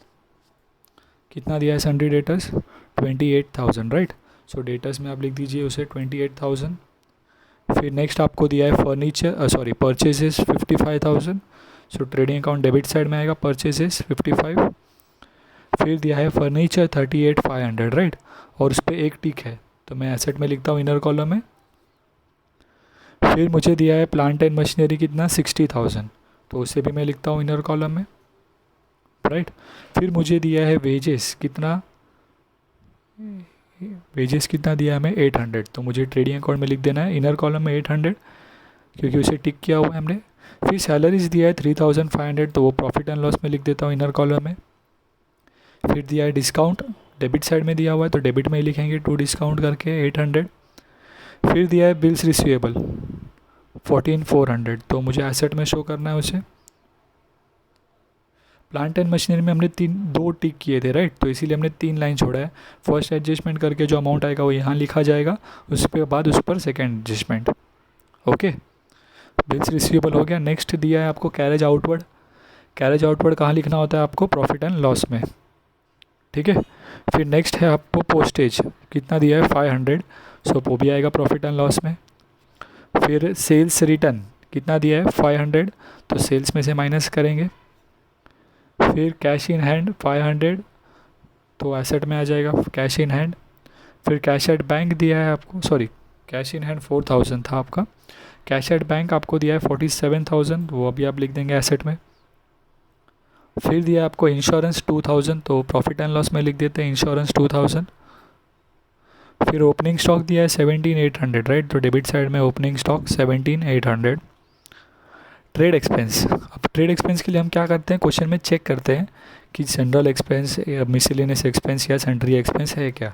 कितना दिया है सन्ड्री डेटर्स, 28,000, राइट। सो डेटर्स में आप लिख दीजिए उसे 28,000। फिर नेक्स्ट आपको दिया है परचेजेस 55,000। सो ट्रेडिंग अकाउंट डेबिट साइड में आएगा परचेजेस 55। फिर दिया है फर्नीचर 38,500, राइट, और उस पर एक टिक है तो मैं एसेट में लिखता हूँ इनर कॉलम में। फिर मुझे दिया है प्लांट एंड मशीनरी कितना 60,000, तो उसे भी मैं लिखता हूँ इनर कॉलम में, राइट। फिर मुझे दिया है वेजेस कितना दिया है हमें 800, तो मुझे ट्रेडिंग अकाउंट में लिख देना है इनर कॉलम में 800, क्योंकि उसे टिक किया हुआ है हमने। फिर सैलरीज दिया है 3,500, तो वो प्रॉफिट एंड लॉस में लिख देता हूँ इनर कॉलम में। फिर दिया है डिस्काउंट, डेबिट साइड में दिया हुआ है तो डेबिट में ही लिखेंगे 2 डिस्काउंट करके 800। फिर दिया है बिल्स रिसीवेबल 14,400, तो मुझे एसेट में शो करना है उसे। प्लांट एंड मशीनरी में हमने 2 टिक किए थे, राइट, तो इसीलिए हमने 3 लाइन छोड़ा है। फर्स्ट एडजस्टमेंट करके जो अमाउंट आएगा वो यहाँ लिखा जाएगा, उसके बाद उस पर second adjustment, okay. Bills receivable हो गया। नेक्स्ट दिया है आपको कैरेज आउटवर्ड। कैरेज आउटवर्ड कहाँ लिखना होता है आपको, प्रॉफिट एंड लॉस में, ठीक है। फिर नेक्स्ट है आपको पोस्टेज, कितना दिया है 500, सो वो भी आएगा प्रॉफिट एंड लॉस में। फिर सेल्स रिटर्न कितना दिया है 500, तो सेल्स में से माइनस करेंगे। फिर कैश इन हैंड 500, तो एसेट में आ जाएगा कैश इन हैंड। फिर कैश एट बैंक दिया है आपको, सॉरी कैश इन हैंड 4000 था आपका, कैश एट बैंक आपको दिया है 47,000, वो अभी आप लिख देंगे एसेट में। फिर दिया आपको इंश्योरेंस 2000, तो प्रॉफिट एंड लॉस में लिख देते हैं इंश्योरेंस 2000। फिर ओपनिंग स्टॉक दिया है 17,800, राइट, तो डेबिट साइड में ओपनिंग स्टॉक 17,800। ट्रेड एक्सपेंस, अब ट्रेड एक्सपेंस के लिए हम क्या करते हैं, क्वेश्चन में चेक करते हैं कि जनरल एक्सपेंस, मिसलेनियस एक्सपेंस या सन्ड्री एक्सपेंस है क्या,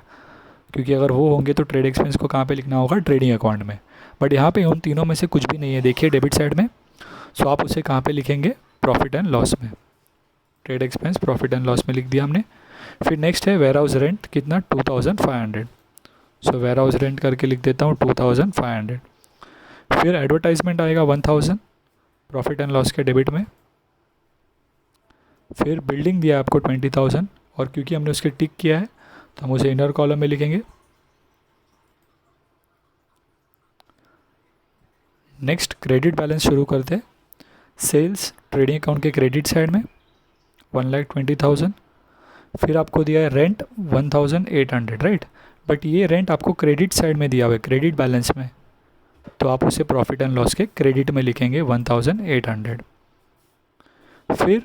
क्योंकि अगर वो होंगे तो ट्रेड एक्सपेंस को कहाँ पे लिखना होगा, ट्रेडिंग अकाउंट में। बट यहाँ पे उन तीनों में से कुछ भी नहीं है, देखिए डेबिट साइड में, सो आप उसे कहाँ पे लिखेंगे, प्रॉफिट एंड लॉस में। Trade expense profit and loss में लिख दिया हमने। फिर नेक्स्ट है वेयर हाउस रेंट, कितना 2500, सो वेयर हाउस रेंट करके लिख देता हूँ 2500। फिर एडवर्टाइजमेंट आएगा 1000, प्रॉफिट एंड लॉस के डेबिट में। फिर बिल्डिंग दिया आपको 20,000, और क्योंकि हमने उसके टिक किया है तो हम उसे इनर कॉलम में लिखेंगे। नेक्स्ट क्रेडिट बैलेंस शुरू करते हैं। सेल्स ट्रेडिंग अकाउंट के क्रेडिट साइड में 1,20,000। फिर आपको दिया है रेंट 1,800, राइट, बट ये रेंट आपको क्रेडिट साइड में दिया हुआ है, क्रेडिट बैलेंस में, तो आप उसे प्रॉफिट एंड लॉस के क्रेडिट में लिखेंगे 1,800। फिर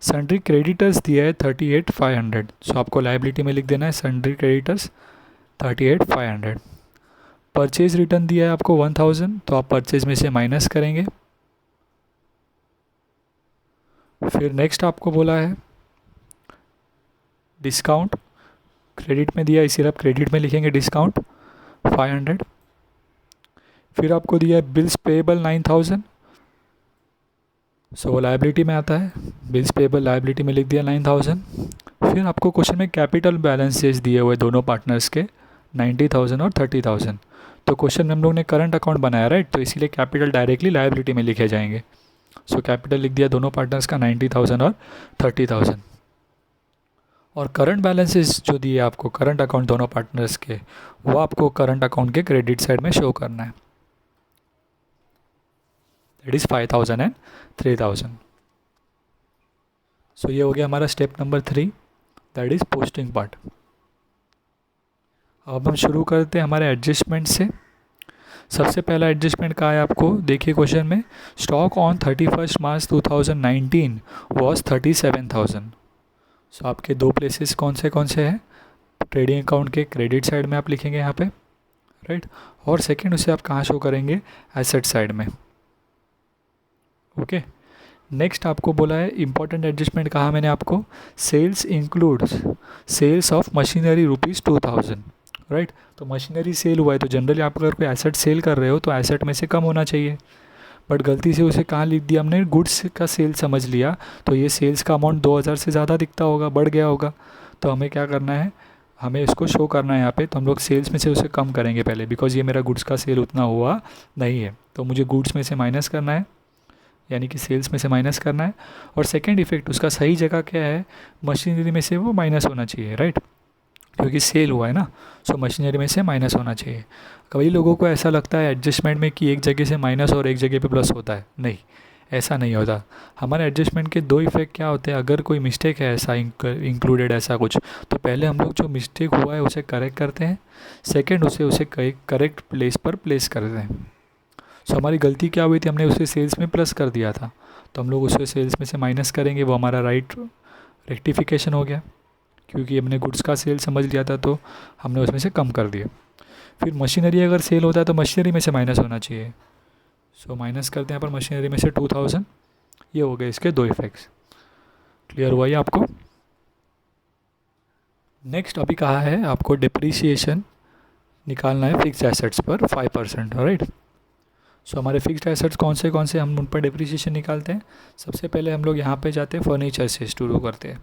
सन्ड्री क्रेडिटर्स दिया है 38,500, सो आपको लाइबिलिटी में लिख देना है सन्ड्री क्रेडिटर्स 38,500। परचेज रिटर्न दिया है आपको 1,000, तो आप परचेज में से माइनस करेंगे। फिर नेक्स्ट आपको बोला है डिस्काउंट, क्रेडिट में दिया है इसीलिए आप क्रेडिट में लिखेंगे डिस्काउंट 500। फिर आपको दिया है बिल्स पेएबल 9,000, सो लाइबिलिटी में आता है, बिल्स पेएबल लाइबिलिटी में लिख दिया 9,000। फिर आपको क्वेश्चन में कैपिटल बैलेंसेस दिए हुए दोनों पार्टनर्स के 90,000 और 30,000, तो क्वेश्चन में हम लोग ने करंट अकाउंट बनाया, राइट, तो इसीलिए कैपिटल डायरेक्टली लाइबिलिटी में लिखे जाएंगे। सो कैपिटल लिख दिया दोनों पार्टनर्स का 90,000 और 30,000। और करंट बैलेंसेस जो दिए आपको करंट अकाउंट दोनों पार्टनर्स के, वो आपको करंट अकाउंट के क्रेडिट साइड में शो करना है, दैट इज़ 5,000 एंड 3,000। सो ये हो गया हमारा step number 3, that is posting part. अब हम शुरू करते हैं हमारे एडजस्टमेंट से। सबसे पहला एडजस्टमेंट कहा है आपको, देखिए क्वेश्चन में, स्टॉक ऑन 31 मार्च 2019 वॉज 37,000। सो आपके दो प्लेसेस कौन से हैं, ट्रेडिंग अकाउंट के क्रेडिट साइड में आप लिखेंगे यहाँ पे, राइट, और सेकंड उसे आप कहाँ शो करेंगे, एसेट साइड में। ओके, नेक्स्ट आपको बोला है इंपॉर्टेंट एडजस्टमेंट, कहा मैंने आपको, sales includes sales of machinery ₹2,000, right, तो मशीनरी सेल हुआ है तो जनरली आप अगर कोई एसेट सेल कर रहे हो तो एसेट में से कम होना चाहिए, बट गलती से उसे कहाँ लिख दिया हमने, गुड्स का सेल समझ लिया, तो ये सेल्स का अमाउंट 2,000 से ज़्यादा दिखता होगा, बढ़ गया होगा, तो हमें क्या करना है, हमें इसको शो करना है यहाँ पे, तो हम लोग सेल्स में से उसे कम करेंगे पहले, बिकॉज ये मेरा गुड्स का सेल उतना हुआ नहीं है, तो मुझे गुड्स में से माइनस करना है, यानी कि सेल्स में से माइनस करना है। और सेकेंड इफेक्ट उसका सही जगह क्या है, मशीनरी में से वो माइनस होना चाहिए, राइट, क्योंकि सेल हुआ है ना, सो मशीनरी में से माइनस होना चाहिए। कई लोगों को ऐसा लगता है एडजस्टमेंट में कि एक जगह से माइनस और एक जगह पे प्लस होता है, नहीं, ऐसा नहीं होता। हमारे एडजस्टमेंट के दो इफेक्ट क्या होते हैं, अगर कोई मिस्टेक है ऐसा इंक्लूडेड ऐसा कुछ, तो पहले हम लोग जो मिस्टेक हुआ है उसे करेक्ट करते हैं, सेकेंड उसे करेक्ट प्लेस पर प्लेस करते हैं। सो हमारी गलती क्या हुई थी, हमने उसे सेल्स में प्लस कर दिया था, तो हम लोग उसे सेल्स में से माइनस करेंगे, वो हमारा राइट रेक्टिफिकेशन हो गया, क्योंकि हमने गुड्स का सेल समझ लिया था तो हमने उसमें से कम कर दिया। फिर मशीनरी अगर सेल होता है तो मशीनरी में से माइनस होना चाहिए, सो माइनस करते हैं यहाँ पर मशीनरी में से 2,000, ये हो गए इसके दो इफेक्ट्स। क्लियर हुआ ये आपको। नेक्स्ट अभी कहा है आपको डिप्रिसिएशन निकालना है फिक्स्ड एसेट्स पर 5%, राइट। सो हमारे फिक्स्ड एसेट्स कौन से हम उन पर डिप्रिसिएशन निकालते हैं। सबसे पहले हम लोग यहाँ पे जाते हैं फर्नीचर से शुरू करते हैं,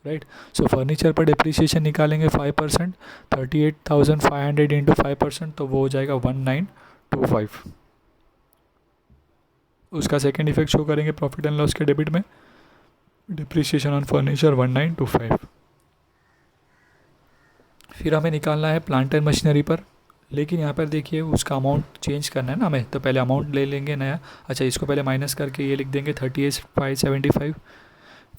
राइट। सो फर्नीचर पर डिप्रिसिएशन निकालेंगे 5%, 38,500 इंटू 5%, तो वो हो जाएगा 1925। उसका सेकेंड इफेक्ट शो करेंगे प्रॉफिट एंड लॉस के डेबिट में, डिप्रिसिएशन ऑन फर्नीचर 1925। फिर हमें निकालना है प्लांट एंड मशीनरी पर, लेकिन यहाँ पर देखिए उसका अमाउंट चेंज करना है ना हमें, तो पहले अमाउंट ले लेंगे नया। अच्छा, इसको पहले माइनस करके ये लिख देंगे 38,575।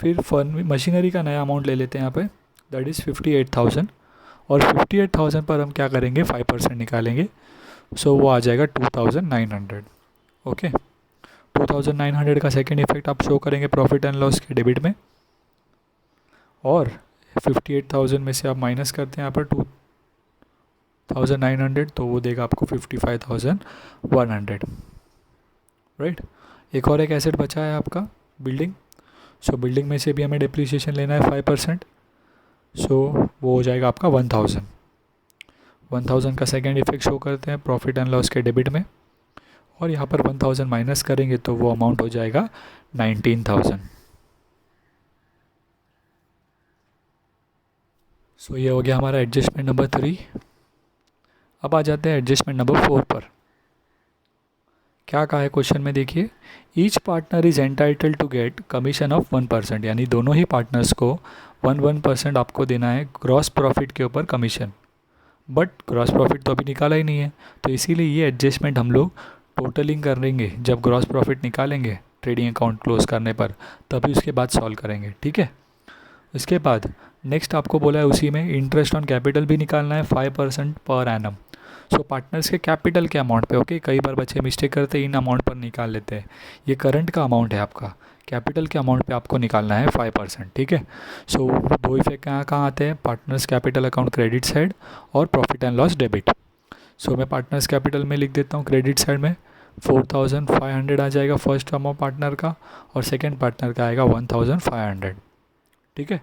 फिर फर्न मशीनरी का नया अमाउंट ले लेते हैं यहाँ पे, दैट इज़ 58,000। और 58,000 पर हम क्या करेंगे, 5% निकालेंगे। सो वो आ जाएगा 2,900। ओके, 2,900 का सेकेंड इफेक्ट आप शो करेंगे प्रॉफिट एंड लॉस के डेबिट में। और 58,000 में से आप माइनस करते हैं यहाँ पर 2,900, तो वो देगा आपको 55,100, राइट। एक और एक एसेट बचा है आपका बिल्डिंग। सो बिल्डिंग में से भी हमें डिप्रिसिएशन लेना है 5%। सो वो हो जाएगा आपका 1,000 का सेकेंड इफेक्ट शो करते हैं प्रॉफिट एंड लॉस के डेबिट में। और यहाँ पर 1,000 माइनस करेंगे तो वो अमाउंट हो जाएगा 19,000। सो ये हो गया हमारा एडजस्टमेंट नंबर 3। अब आ जाते हैं एडजस्टमेंट नंबर 4 पर। क्या कहा है क्वेश्चन में, देखिए, each partner is entitle to get commission of 1%, यानी दोनों ही पार्टनर्स को 1% आपको देना है ग्रॉस प्रॉफिट के ऊपर कमीशन। बट ग्रॉस प्रॉफिट तो अभी निकाला ही नहीं है, तो इसीलिए ये एडजस्टमेंट हम लोग टोटलिंग करेंगे जब ग्रॉस प्रॉफिट निकालेंगे ट्रेडिंग अकाउंट क्लोज करने पर, तभी उसके बाद सॉल्व करेंगे, ठीक है। इसके बाद नेक्स्ट आपको बोला है उसी में इंटरेस्ट ऑन कैपिटल भी निकालना है 5% पर एनम। सो पार्टनर्स के कैपिटल के अमाउंट पे, ओके, कई बार बच्चे मिस्टेक करते हैं, इन अमाउंट पर निकाल लेते हैं। ये करंट का अमाउंट है आपका, कैपिटल के अमाउंट पे आपको निकालना है 5%, ठीक है। सो दो इफेक्ट कहाँ कहाँ आते हैं, partners capital account credit side और प्रॉफिट एंड लॉस डेबिट। सो मैं पार्टनर्स कैपिटल में लिख देता हूँ क्रेडिट साइड में 4,500 आ जाएगा फर्स्ट अमाउंट पार्टनर का, और सेकेंड पार्टनर का आएगा 1,500, ठीक है।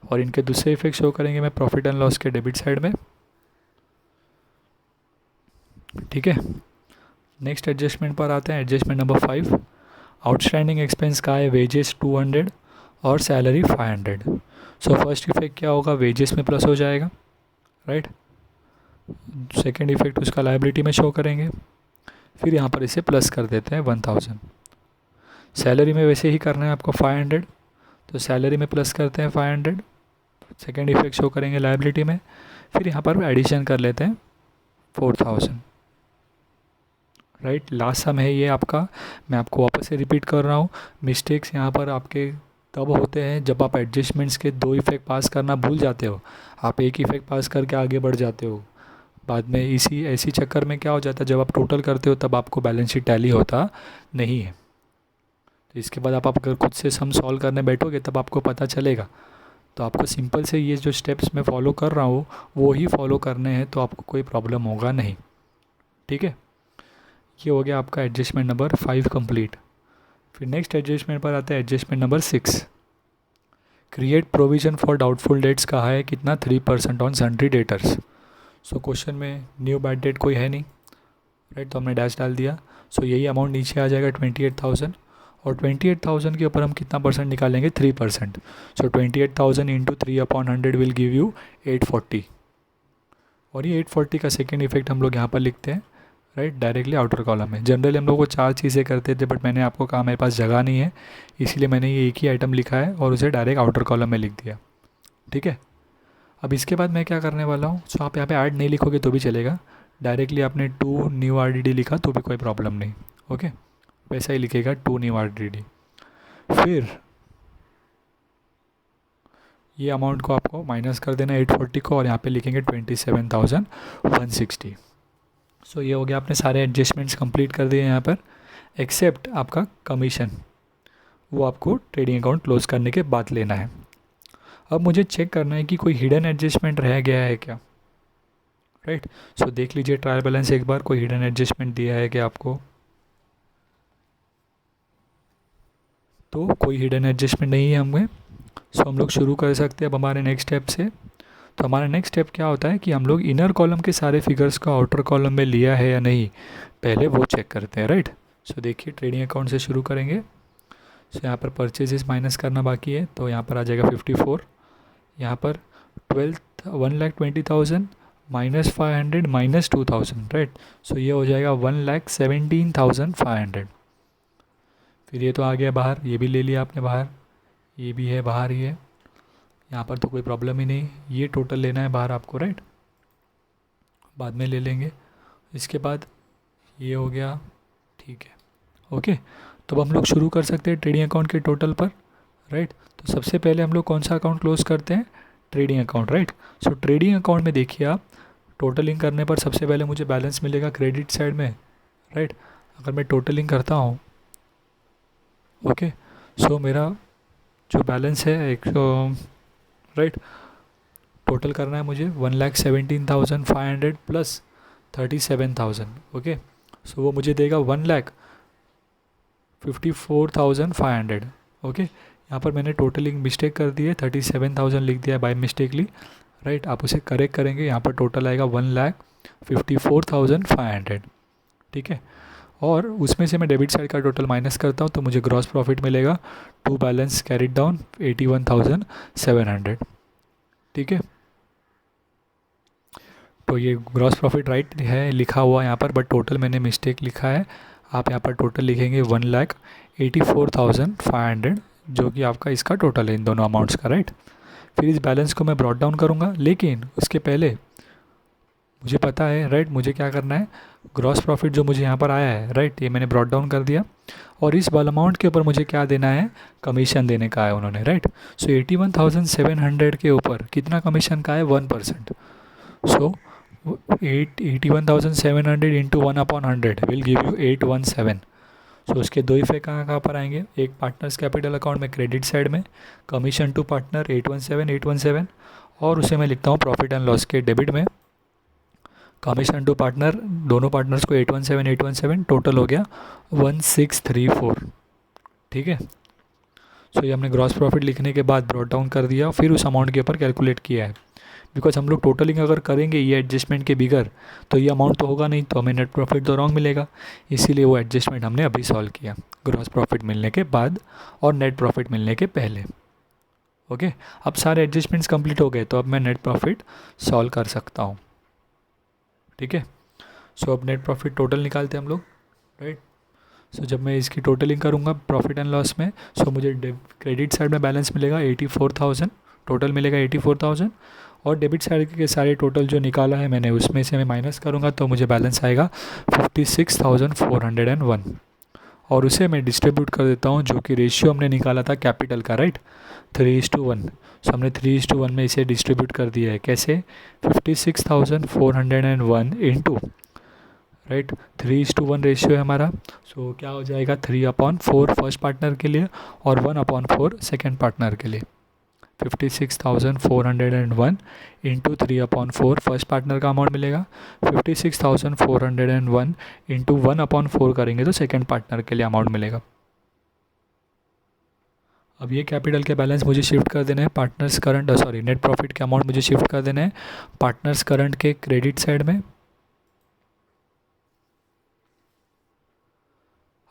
और इनके दूसरे इफेक्ट शो करेंगे मैं प्रॉफिट एंड लॉस के डेबिट साइड में, ठीक है। नेक्स्ट एडजस्टमेंट पर आते हैं, एडजस्टमेंट नंबर 5। आउटस्टैंडिंग एक्सपेंस का है वेजेस 200 और सैलरी 500। सो फर्स्ट इफेक्ट क्या होगा, वेजेस में प्लस हो जाएगा, राइट। सेकेंड इफेक्ट उसका लायबिलिटी में शो करेंगे, फिर यहाँ पर इसे प्लस कर देते हैं 1,000। सैलरी में वैसे ही करना है आपको 500, तो सैलरी में प्लस करते हैं 500, सेकेंड इफेक्ट शो करेंगे लायबिलिटी में, फिर यहाँ पर एडिशन कर लेते हैं 4,000, राइट। लास्ट सम है ये आपका। मैं आपको वापस से रिपीट कर रहा हूँ, मिस्टेक्स यहाँ पर आपके तब होते हैं जब आप एडजस्टमेंट्स के दो इफेक्ट पास करना भूल जाते हो, आप एक इफेक्ट पास करके आगे बढ़ जाते हो। बाद में ऐसी चक्कर में क्या हो जाता है, जब आप टोटल करते हो तब आपको बैलेंस शीट टैली होता नहीं है। तो इसके बाद आप अगर खुद से सम सॉल्व करने बैठोगे तब आपको पता चलेगा। तो आपको सिंपल से ये जो स्टेप्स मैं फॉलो कर रहा हूँ वो ही फॉलो करने हैं, तो आपको कोई प्रॉब्लम होगा नहीं, ठीक है। ये हो गया आपका एडजस्टमेंट नंबर 5 कंप्लीट। फिर नेक्स्ट एडजस्टमेंट पर आता है adjustment number 6। Create provision for doubtful dates कहा है कितना, 3% on sundry debtors. So question में न्यू बैड डेट कोई है नहीं, राइट, तो हमने डैश डाल दिया। सो यही अमाउंट नीचे आ जाएगा 28,000, और 28,000 के ऊपर हम कितना परसेंट निकालेंगे, 3%। सो 28,000 इंटू 3/100 विल गिव यू 840। और ये 840 का सेकेंड इफेक्ट हम लोग यहाँ पर लिखते हैं, राइट, डायरेक्टली आउटर कॉलम में। जनरली हम लोग को 4 चीज़ें करते थे, बट मैंने आपको कहा मेरे पास जगह नहीं है, इसीलिए मैंने ये एक ही आइटम लिखा है और उसे डायरेक्ट आउटर कॉलम में लिख दिया, ठीक है। अब इसके बाद मैं क्या करने वाला हूँ, सो आप यहाँ पे ऐड नहीं लिखोगे तो भी चलेगा, डायरेक्टली आपने 2 न्यू RDD लिखा तो भी कोई प्रॉब्लम नहीं, ओके, वैसा ही लिखेगा 2 न्यू RDD। फिर ये अमाउंट को आपको माइनस कर देना 840 को, और यहाँ पे लिखेंगे 27,160। सो ये हो गया, आपने सारे एडजस्टमेंट्स कंप्लीट कर दिए यहाँ पर, एक्सेप्ट आपका कमीशन, वो आपको ट्रेडिंग अकाउंट क्लोज करने के बाद लेना है। अब मुझे चेक करना है कि कोई हिडन एडजस्टमेंट रह गया है क्या, राइट। सो देख लीजिए ट्रायल बैलेंस एक बार, कोई हिडन एडजस्टमेंट दिया है क्या आपको, तो कोई हिडन एडजस्टमेंट नहीं है हमें। सो हम लोग शुरू कर सकते हैं अब हमारे नेक्स्ट स्टेप से। तो हमारा नेक्स्ट स्टेप क्या होता है कि हम लोग इनर कॉलम के सारे फिगर्स को आउटर कॉलम में लिया है या नहीं, पहले वो चेक करते हैं, राइट। सो देखिए ट्रेडिंग अकाउंट से शुरू करेंगे। सो यहाँ पर परचेजेस माइनस करना बाकी है, तो यहाँ पर आ जाएगा 54। यहाँ पर 1,20,000 माइनस 500 माइनस 2,000, राइट। सो ये हो जाएगा 1,17,500। फिर ये तो आ गया बाहर, ये भी ले लिया आपने बाहर, ये भी है बाहर ही है, यहाँ पर तो कोई प्रॉब्लम ही नहीं, ये टोटल लेना है बाहर आपको, राइट, बाद में ले लेंगे। इसके बाद ये हो गया, ठीक है। ओके, तो अब हम लोग शुरू कर सकते हैं ट्रेडिंग अकाउंट के टोटल पर, राइट। तो सबसे पहले हम लोग कौन सा अकाउंट क्लोज करते हैं, ट्रेडिंग अकाउंट, राइट। सो ट्रेडिंग अकाउंट में देखिए आप, टोटलिंग करने पर सबसे पहले मुझे बैलेंस मिलेगा क्रेडिट साइड में, राइट। अगर मैं टोटलिंग करता हूँ, ओके, सो मेरा जो बैलेंस है एक, राइट, टोटल करना है मुझे 1,17,500 प्लस 37,000, ओके। सो वो मुझे देगा 1,54,500, ओके। यहाँ पर मैंने टोटलिंग मिस्टेक कर दी है, 37,000 लिख दिया है बाय मिस्टेकली, राइट। आप उसे करेक्ट करेंगे, यहाँ पर टोटल आएगा 1,54,500, ठीक है। और उसमें से मैं डेबिट साइड का टोटल माइनस करता हूँ तो मुझे ग्रॉस प्रॉफिट मिलेगा, टू बैलेंस कैरिड डाउन 81,700, ठीक है। तो ये ग्रॉस प्रॉफिट राइट है लिखा हुआ यहाँ पर, बट टोटल मैंने मिस्टेक लिखा है। आप यहाँ पर टोटल लिखेंगे 1,84,500, जो कि आपका इसका टोटल है इन दोनों अमाउंट्स का, राइट। फिर इस बैलेंस को मैं ब्रॉट डाउन करूँगा, लेकिन उसके पहले मुझे पता है, राइट, मुझे क्या करना है, ग्रॉस प्रॉफिट जो मुझे यहाँ पर आया है, राइट, ये मैंने ब्रॉट डाउन कर दिया, और इस वाले अमाउंट के ऊपर मुझे क्या देना है, कमीशन देने का है उन्होंने, राइट। सो 81,700 के ऊपर कितना कमीशन का है, 1%। सो 81,700 इंटू 1/100 विल गिव यू 817। सो उसके दो इफेक्ट कहाँ कहाँ पर आएंगे, एक पार्टनर्स कैपिटल अकाउंट में क्रेडिट साइड में कमीशन टू पार्टनर 817, और उसे मैं लिखता हूँ प्रॉफिट एंड लॉस के डेबिट में कमीशन टू पार्टनर, दोनों पार्टनर्स को 817 टोटल हो गया 1634, ठीक है। सो ये हमने ग्रॉस प्रॉफिट लिखने के बाद ब्रॉट डाउन कर दिया, फिर उस अमाउंट के ऊपर कैलकुलेट किया है, बिकॉज हम लोग टोटलिंग अगर करेंगे ये एडजस्टमेंट के बिगर तो ये अमाउंट तो होगा नहीं, तो हमें नेट प्रॉफिट तो रॉन्ग मिलेगा, इसीलिए वो एडजस्टमेंट हमने अभी सॉल्व किया, ग्रॉस प्रॉफिट मिलने के बाद और नेट प्रॉफिट मिलने के पहले, ओके। अब सारे एडजस्टमेंट्स कंप्लीट हो गए, तो अब मैं नेट प्रॉफिट सॉल्व कर सकता हूँ, ठीक है। सो अब नेट प्रॉफिट टोटल निकालते हैं हम लोग, राइट। सो जब मैं इसकी टोटलिंग करूँगा प्रॉफिट एंड लॉस में, सो मुझे क्रेडिट साइड में बैलेंस मिलेगा 84,000, टोटल मिलेगा 84,000, और डेबिट साइड के सारे टोटल जो निकाला है मैंने उसमें से मैं माइनस करूँगा तो मुझे बैलेंस आएगा 56,401, और उसे मैं डिस्ट्रीब्यूट कर देता हूँ, जो कि रेशियो हमने निकाला था कैपिटल का, राइट, 3:1। सो हमने 3:1 में इसे डिस्ट्रीब्यूट कर दिया है, कैसे, 56,401 इंटू, राइट, 3:1 रेशियो है हमारा। सो क्या हो जाएगा, 3/4 फर्स्ट पार्टनर के लिए और 1/4 सेकेंड पार्टनर के लिए। 56,401 इंटू 3/4 फर्स्ट पार्टनर का अमाउंट मिलेगा, 56,401 इंटू 1/4 करेंगे तो सेकेंड पार्टनर के लिए अमाउंट मिलेगा। अब ये कैपिटल के बैलेंस मुझे शिफ्ट कर देना है partners current, sorry, net profit के अमाउंट मुझे शिफ्ट कर देना है पार्टनर्स करंट के क्रेडिट साइड में।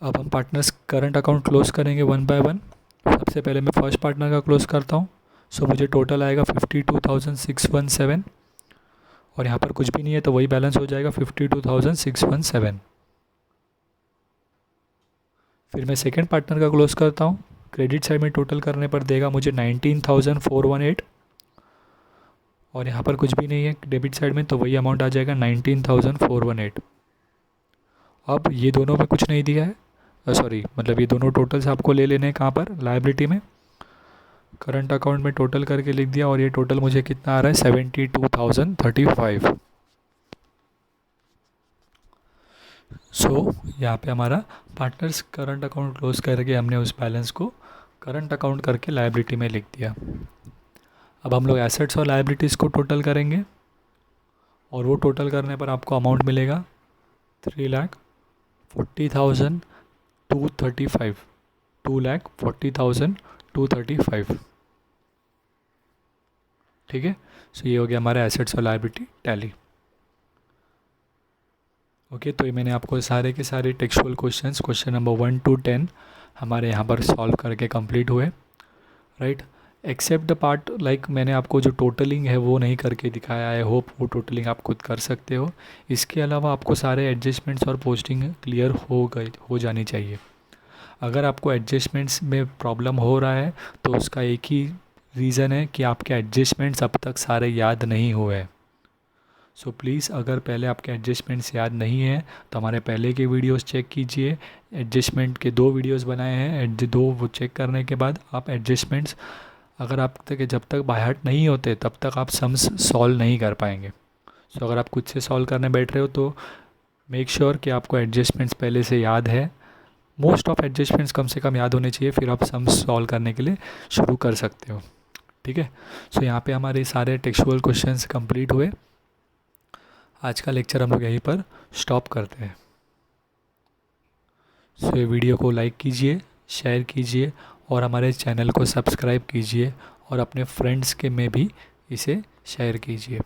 अब हम पार्टनर्स करंट अकाउंट क्लोज करेंगे वन बाय वन। सबसे पहले मैं फर्स्ट पार्टनर का क्लोज करता हूँ। सो मुझे टोटल आएगा 52,617, और यहाँ पर कुछ भी नहीं है तो वही बैलेंस हो जाएगा 52,617। फिर मैं सेकेंड पार्टनर का क्लोज करता हूँ। क्रेडिट साइड में टोटल करने पर देगा मुझे 19,418, और यहाँ पर कुछ भी नहीं है डेबिट साइड में तो वही अमाउंट आ जाएगा 19,418। अब ये दोनों में कुछ नहीं दिया है, सॉरी, मतलब ये दोनों टोटल्स आपको ले लेने हैं कहाँ पर, लायबिलिटी में। करंट अकाउंट में टोटल करके लिख दिया, और ये टोटल मुझे कितना आ रहा है, 72,035। सो यहाँ पे हमारा पार्टनर्स करंट अकाउंट क्लोज करके हमने उस बैलेंस को करंट अकाउंट करके लायबिलिटी में लिख दिया। अब हम लोग एसेट्स और लायबिलिटीज़ को टोटल करेंगे, और वो टोटल करने पर आपको अमाउंट मिलेगा 3,40,235, 2,40,235, ठीक है। सो ये हो गया हमारा एसेट्स और लायबिलिटी टैली। ओके, तो ये मैंने आपको सारे के सारे textual questions, question number 1 to 10 हमारे यहाँ पर सॉल्व करके कंप्लीट हुए, right. Except the part, like मैंने आपको जो टोटलिंग है वो नहीं करके दिखाया है, होप वो टोटलिंग आप खुद कर सकते हो। इसके अलावा आपको सारे एडजस्टमेंट्स और पोस्टिंग क्लियर हो जानी चाहिए। अगर आपको एडजस्टमेंट्स में प्रॉब्लम हो रहा है तो उसका एक ही रीज़न है कि आपके एडजस्टमेंट्स अब तक सारे याद नहीं हुए हैं। सो प्लीज़ अगर पहले आपके एडजस्टमेंट्स याद नहीं है तो हमारे पहले के वीडियोस चेक कीजिए। एडजस्टमेंट के 2 वीडियोस बनाए हैं, 2 वो चेक करने के बाद आप एडजस्टमेंट्स अगर आप तक जब तक बाय हार्ट नहीं होते तब तक आप सम्स सॉल्व नहीं कर पाएंगे। सो अगर आप खुद से सॉल्व करने बैठ रहे हो तो मेक श्योर कि आपको एडजस्टमेंट्स पहले से याद है। मोस्ट ऑफ एडजस्टमेंट्स कम से कम याद होने चाहिए, फिर आप सम्स सॉल्व करने के लिए शुरू कर सकते हो। ठीक है, सो यहाँ पे हमारे सारे टेक्सचुअल क्वेश्चंस कंप्लीट हुए। आज का लेक्चर हम लोग यहीं पर स्टॉप करते हैं। सो ये वीडियो को लाइक कीजिए, शेयर कीजिए और हमारे चैनल को सब्सक्राइब कीजिए और अपने फ्रेंड्स के में भी इसे शेयर कीजिए।